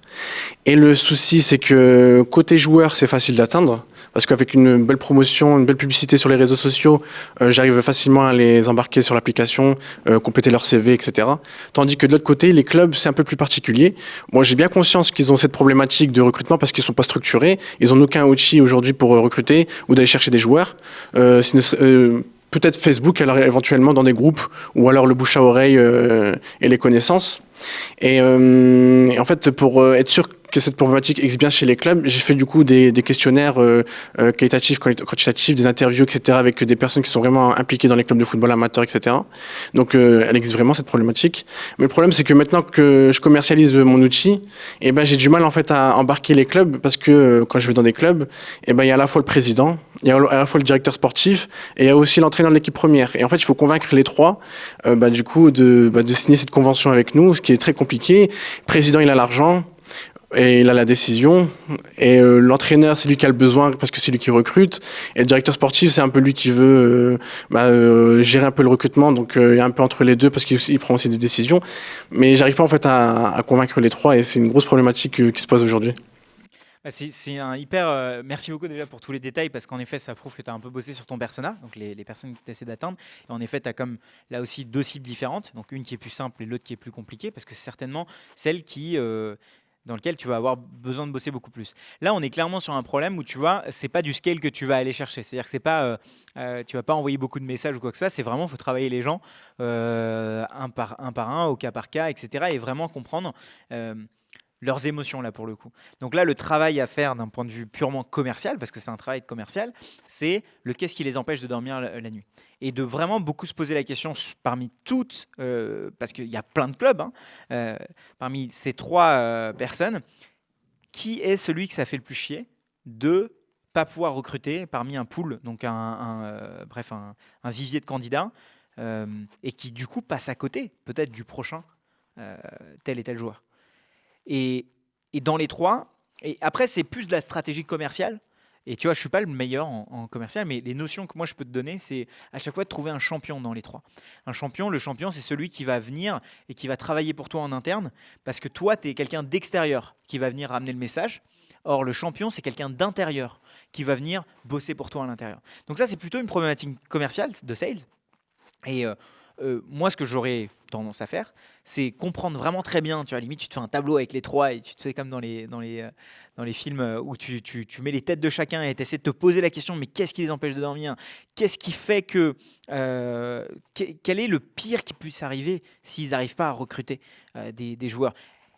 Et le souci, c'est que côté joueur, c'est facile d'atteindre. Parce qu'avec une belle promotion, une belle publicité sur les réseaux sociaux, j'arrive facilement à les embarquer sur l'application, compléter leur CV, etc. Tandis que de l'autre côté, les clubs, c'est un peu plus particulier. Moi, j'ai bien conscience qu'ils ont cette problématique de recrutement parce qu'ils sont pas structurés. Ils ont aucun outil aujourd'hui pour recruter ou d'aller chercher des joueurs. Peut-être Facebook, alors éventuellement dans des groupes, ou alors le bouche à oreille et les connaissances. Et en fait, pour être sûr que cette problématique existe bien chez les clubs, j'ai fait du coup des questionnaires qualitatifs, quantitatifs, des interviews, etc. avec des personnes qui sont vraiment impliquées dans les clubs de football amateur, etc. Donc elle existe vraiment cette problématique. Mais le problème, c'est que maintenant que je commercialise mon outil, eh ben, j'ai du mal en fait à embarquer les clubs parce que quand je vais dans des clubs, eh ben, il y a à la fois le président, il y a à la fois le directeur sportif et il y a aussi l'entraîneur de l'équipe première. Et en fait, il faut convaincre les trois du coup de signer cette convention avec nous, ce qui est très compliqué. Le président, il a l'argent. Et il a la décision, et l'entraîneur, c'est lui qui a le besoin parce que c'est lui qui recrute, et le directeur sportif, c'est un peu lui qui veut gérer un peu le recrutement, donc il y a un peu entre les deux parce qu'il prend aussi des décisions. Mais j'arrive pas en fait à convaincre les trois, et c'est une grosse problématique qui se pose aujourd'hui. C'est un hyper. Merci beaucoup déjà pour tous les détails parce qu'en effet, ça prouve que tu as un peu bossé sur ton persona, donc les personnes que tu essaies d'atteindre. Et en effet, tu as comme là aussi deux cibles différentes, donc une qui est plus simple et l'autre qui est plus compliquée parce que c'est certainement celle qui. Dans lequel tu vas avoir besoin de bosser beaucoup plus. Là, on est clairement sur un problème où tu vois, c'est pas du scale que tu vas aller chercher. C'est-à-dire que c'est pas, tu vas pas envoyer beaucoup de messages ou quoi que ça. C'est vraiment, faut travailler les gens un par un, au cas par cas, etc. Et vraiment comprendre leurs émotions là pour le coup. Donc là, le travail à faire d'un point de vue purement commercial, parce que c'est un travail de commercial, c'est le qu'est-ce qui les empêche de dormir la nuit. Et de vraiment beaucoup se poser la question parmi toutes, parce qu'il y a plein de clubs, parmi ces trois personnes, qui est celui que ça fait le plus chier de pas pouvoir recruter parmi un pool, donc un vivier de candidats, et qui du coup passe à côté peut-être du prochain tel et tel joueur. Et dans les trois, et après c'est plus de la stratégie commerciale. Et tu vois, je suis pas le meilleur en commercial, mais les notions que moi je peux te donner, c'est à chaque fois de trouver un champion dans les trois. Un champion, le champion, c'est celui qui va venir et qui va travailler pour toi en interne, parce que toi, tu es quelqu'un d'extérieur qui va venir ramener le message. Or, le champion, c'est quelqu'un d'intérieur qui va venir bosser pour toi à l'intérieur. Donc ça, c'est plutôt une problématique commerciale de sales. Et moi, ce que j'aurais tendance à faire, c'est comprendre vraiment très bien. Tu vois, limite, tu te fais un tableau avec les trois et tu te fais comme dans les films où tu mets les têtes de chacun et tu essaies de te poser la question, mais qu'est-ce qui les empêche de dormir? Qu'est-ce qui fait que... quel est le pire qui puisse arriver s'ils n'arrivent pas à recruter des joueurs?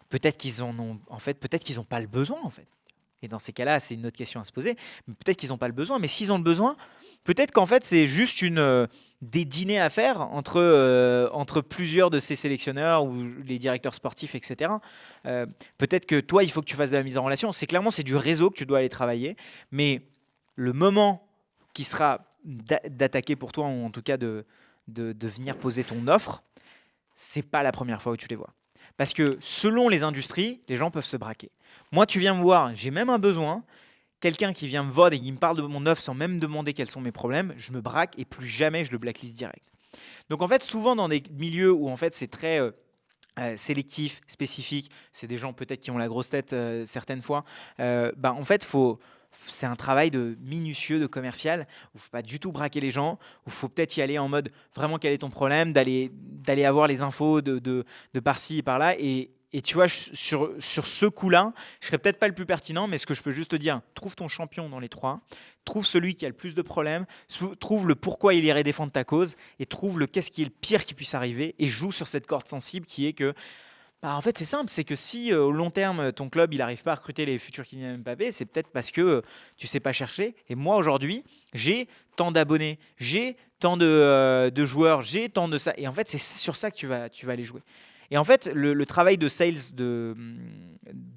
Peut-être qu'ils peut-être qu'ils n'ont pas le besoin, en fait. Et dans ces cas-là, c'est une autre question à se poser. Peut-être qu'ils n'ont pas le besoin, mais s'ils ont le besoin, peut-être qu'en fait, c'est juste des dîners à faire entre plusieurs de ces sélectionneurs ou les directeurs sportifs, etc. Peut-être que toi, il faut que tu fasses de la mise en relation. C'est du réseau que tu dois aller travailler. Mais le moment qui sera d'attaquer pour toi, ou en tout cas de venir poser ton offre, c'est pas la première fois où tu les vois. Parce que selon les industries, les gens peuvent se braquer. Moi, tu viens me voir, j'ai même un besoin. Quelqu'un qui vient me voir et qui me parle de mon offre sans même demander quels sont mes problèmes, je me braque et plus jamais je le blacklist direct. Donc en fait, souvent dans des milieux où en fait c'est très sélectif, spécifique, c'est des gens peut-être qui ont la grosse tête certaines fois, en fait, c'est un travail de minutieux, de commercial, où il ne faut pas du tout braquer les gens, où il faut peut-être y aller en mode vraiment quel est ton problème, d'aller avoir les infos de par-ci et par-là. Et tu vois, sur ce coup-là, je ne serais peut-être pas le plus pertinent, mais ce que je peux juste te dire, trouve ton champion dans les trois, trouve celui qui a le plus de problèmes, trouve le pourquoi il irait défendre ta cause, et trouve le qu'est-ce qui est le pire qui puisse arriver, et joue sur cette corde sensible qui est que, en fait, c'est simple, c'est que si au long terme, ton club il n'arrive pas à recruter les futurs Kylian Mbappé, c'est peut-être parce que tu ne sais pas chercher. Et moi, aujourd'hui, j'ai tant d'abonnés, j'ai tant de joueurs, j'ai tant de ça. Et en fait, c'est sur ça que tu vas aller jouer. Et en fait, le travail de sales de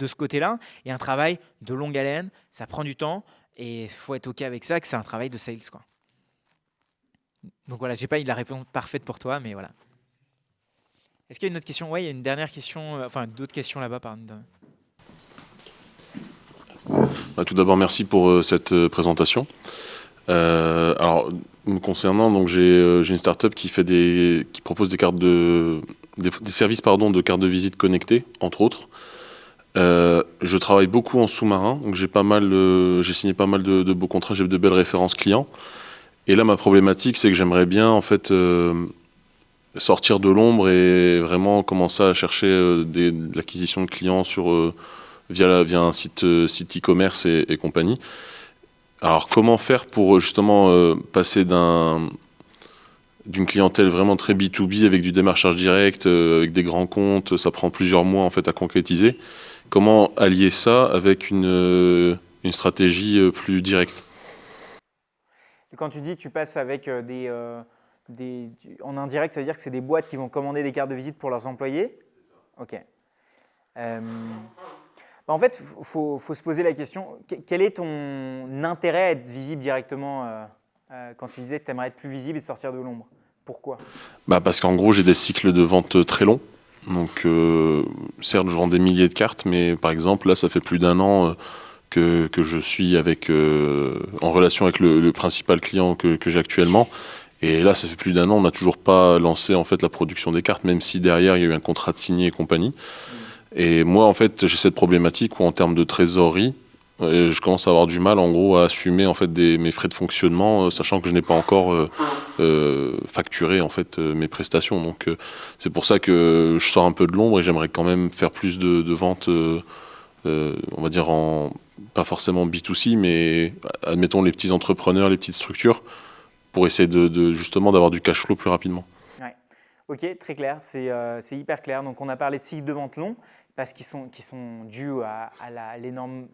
ce côté-là est un travail de longue haleine, ça prend du temps, et il faut être OK avec ça, que c'est un travail de sales, quoi. Donc voilà, j'ai pas eu la réponse parfaite pour toi, mais voilà. Est-ce qu'il y a une autre question? Oui, il y a une dernière question, d'autres questions là-bas. Tout d'abord, merci pour cette présentation. Alors, Me concernant, donc j'ai une startup qui propose des services de cartes de visite connectées, entre autres. Je travaille beaucoup en sous-marin, donc j'ai signé pas mal de beaux contrats, j'ai de belles références clients. Et là, ma problématique, c'est que j'aimerais bien en fait sortir de l'ombre et vraiment commencer à chercher de l'acquisition de clients via un site e-commerce et compagnie. Alors, comment faire pour justement passer d'une clientèle vraiment très B2B avec du démarchage direct, avec des grands comptes, ça prend plusieurs mois en fait à concrétiser. Comment allier ça avec une stratégie plus directe? Et quand tu dis que tu passes avec en indirect, ça veut dire que c'est des boîtes qui vont commander des cartes de visite pour leurs employés? Ok. En fait, il faut se poser la question, quel est ton intérêt à être visible directement quand tu disais que tu aimerais être plus visible et de sortir de l'ombre? Pourquoi? Parce qu'en gros, j'ai des cycles de vente très longs. Donc, certes, je vends des milliers de cartes, mais par exemple, là, ça fait plus d'1 an que je suis en relation avec le principal client que j'ai actuellement. Et là, ça fait plus d'1 an, on n'a toujours pas lancé en fait la production des cartes, même si derrière, il y a eu un contrat de signé et compagnie. Et moi, en fait, j'ai cette problématique où, en termes de trésorerie, je commence à avoir du mal, en gros, à assumer en fait mes frais de fonctionnement, sachant que je n'ai pas encore facturé en fait mes prestations. Donc, c'est pour ça que je sors un peu de l'ombre et j'aimerais quand même faire plus de ventes, on va dire pas forcément B2C, mais admettons les petits entrepreneurs, les petites structures, pour essayer justement d'avoir du cash flow plus rapidement. Ouais. Ok, très clair, c'est hyper clair. Donc, on a parlé de cycles de vente longs parce qu'ils sont dus à l'énorme,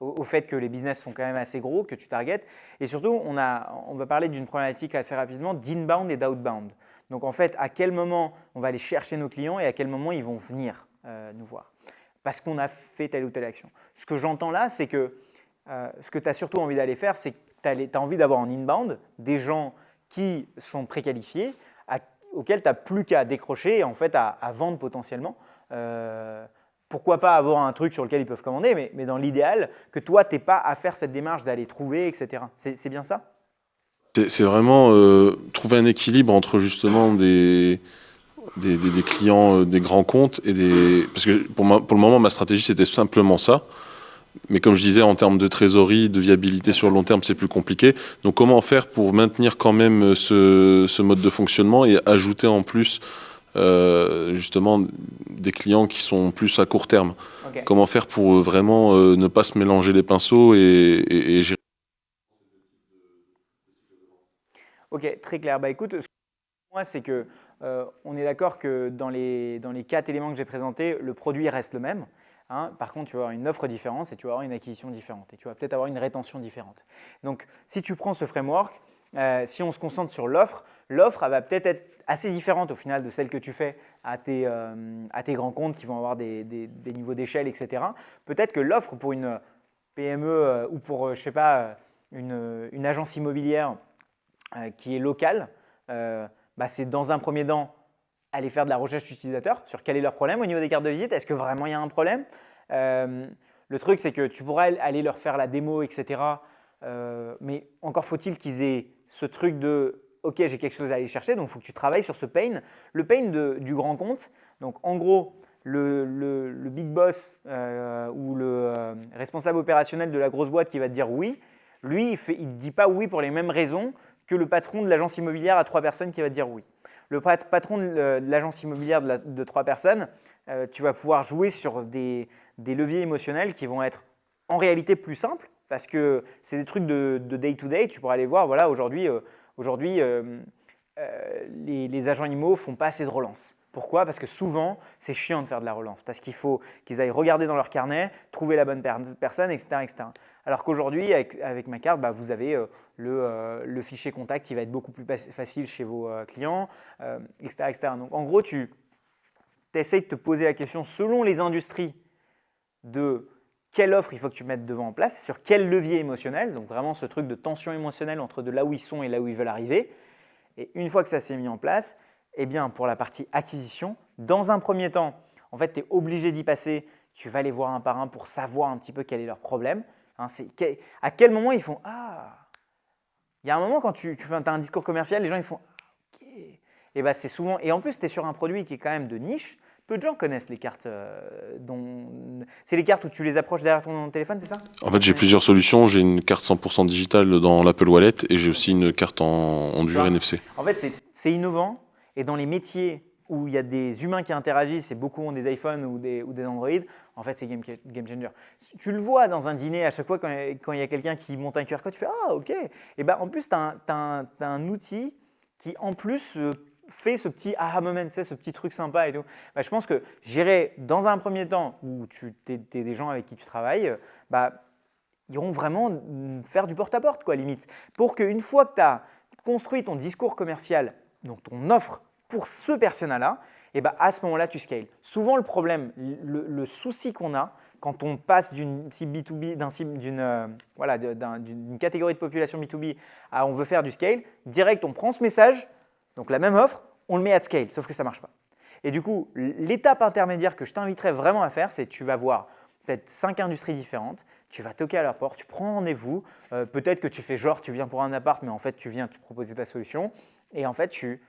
au fait que les business sont quand même assez gros, que tu targetes. Et surtout, on va parler d'une problématique assez rapidement d'inbound et d'outbound. Donc, en fait, à quel moment on va aller chercher nos clients et à quel moment ils vont venir nous voir parce qu'on a fait telle ou telle action. Ce que j'entends là, c'est que ce que tu as surtout envie d'aller faire, c'est que tu as envie d'avoir en inbound des gens qui sont préqualifiés, auxquels tu n'as plus qu'à décrocher et en fait à vendre potentiellement. Pourquoi pas avoir un truc sur lequel ils peuvent commander, mais dans l'idéal, que toi, tu n'aies pas à faire cette démarche d'aller trouver, etc. C'est bien ça? C'est vraiment trouver un équilibre entre justement des clients, des grands comptes parce que pour le moment, ma stratégie, c'était simplement ça. Mais comme je disais, en termes de trésorerie, de viabilité sur le long terme, c'est plus compliqué. Donc, comment faire pour maintenir quand même ce mode de fonctionnement et ajouter en plus justement des clients qui sont plus à court terme? Okay. Comment faire pour vraiment ne pas se mélanger les pinceaux et gérer? Ok, très clair. Bah écoute, moi, c'est que on est d'accord que dans les 4 éléments que j'ai présentés, le produit reste le même. Hein. Par contre, tu vas avoir une offre différente et tu vas avoir une acquisition différente et tu vas peut-être avoir une rétention différente. Donc, si tu prends ce framework, si on se concentre sur l'offre, elle va peut-être être assez différente au final de celle que tu fais à tes grands comptes qui vont avoir des niveaux d'échelle, etc. Peut-être que l'offre pour une PME ou pour, je sais pas, une agence immobilière qui est locale, c'est dans un premier temps aller faire de la recherche utilisateur sur quel est leur problème au niveau des cartes de visite. Est-ce que vraiment il y a un problème? Le truc, c'est que tu pourrais aller leur faire la démo, etc. Mais encore faut-il qu'ils aient ce truc de « Ok, j'ai quelque chose à aller chercher », donc il faut que tu travailles sur ce pain. Le pain du grand compte, donc en gros, le big boss ou le responsable opérationnel de la grosse boîte qui va te dire oui, lui, il ne dit pas oui pour les mêmes raisons que le patron de l'agence immobilière à 3 personnes qui va te dire oui. Le patron de l'agence immobilière de 3 personnes, tu vas pouvoir jouer sur des leviers émotionnels qui vont être en réalité plus simples parce que c'est des trucs de day-to-day. Tu pourras aller voir, voilà, aujourd'hui, les agents IMO ne font pas assez de relance. Pourquoi? Parce que souvent, c'est chiant de faire de la relance, parce qu'il faut qu'ils aillent regarder dans leur carnet, trouver la bonne personne, etc. etc. Alors qu'aujourd'hui, avec ma carte, vous avez le fichier contact qui va être beaucoup plus facile chez vos clients, etc., etc. Donc en gros, tu essayes de te poser la question selon les industries de quelle offre il faut que tu mettes devant en place, sur quel levier émotionnel, donc vraiment ce truc de tension émotionnelle entre de là où ils sont et là où ils veulent arriver. Et une fois que ça s'est mis en place, eh bien, pour la partie acquisition, dans un premier temps, en fait, tu es obligé d'y passer. Tu vas les voir un par un pour savoir un petit peu quel est leur problème. Hein, à quel moment ils font « Ah, Il y a un moment, quand tu as un discours commercial, les gens ils font « Ok ». Et bah, c'est souvent… Et en plus, tu es sur un produit qui est quand même de niche. Peu de gens connaissent les cartes C'est les cartes où tu les approches derrière ton téléphone, c'est ça? En fait, j'ai plusieurs solutions. J'ai une carte 100% digitale dans l'Apple Wallet et j'ai aussi une carte en dur NFC. En fait, c'est innovant. Et dans les métiers où il y a des humains qui interagissent, et beaucoup ont des iPhones ou des Android, en fait, c'est game changer. Tu le vois dans un dîner, à chaque fois, quand il y a quelqu'un qui monte un QR code, tu fais « Ah, ok ». Et ben, en plus, tu as un outil qui, en plus, fait ce petit aha moment, tu sais, ce petit truc sympa et tout. Bah, je pense que j'irai dans un premier temps où tu es des gens avec qui tu travailles, bah, ils iront vraiment faire du porte-à-porte, quoi, limite. Pour qu'une fois que tu as construit ton discours commercial, donc ton offre pour ce persona-là, et bah, à ce moment-là, tu scales. Souvent, le problème, le souci qu'on a quand on passe d'une cible B2B, d'une catégorie de population B2B à on veut faire du scale, direct, on prend ce message, donc la même offre, on le met à scale, sauf que ça ne marche pas. Et du coup, l'étape intermédiaire que je t'inviterais vraiment à faire, c'est que tu vas voir peut-être 5 industries différentes, tu vas toquer à leur porte, tu prends rendez-vous, peut-être que tu fais genre tu viens pour un appart, mais en fait tu viens te proposer ta solution, et en fait tu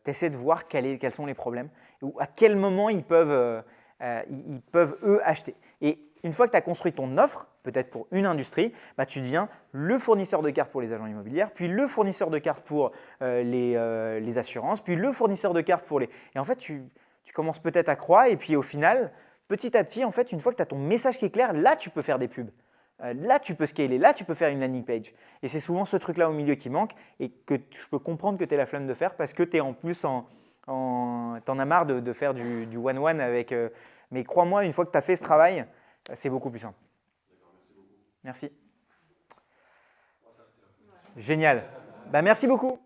essaies de voir quels sont les problèmes, ou à quel moment ils peuvent eux acheter. Et une fois que tu as construit ton offre, peut-être pour une industrie, bah, tu deviens le fournisseur de cartes pour les agents immobiliers, puis le fournisseur de cartes pour les assurances, puis le fournisseur de cartes pour les… Et en fait, tu commences peut-être à croire, et puis au final, petit à petit, en fait, une fois que tu as ton message qui est clair, là, tu peux faire des pubs. Là, tu peux scaler, là, tu peux faire une landing page. Et c'est souvent ce truc-là au milieu qui manque et que je peux comprendre que tu aies la flemme de faire parce que tu es en plus t'en as marre de faire du one-one avec… mais crois-moi, une fois que tu as fait ce travail, c'est beaucoup plus simple. Merci. Génial. Bah, merci beaucoup.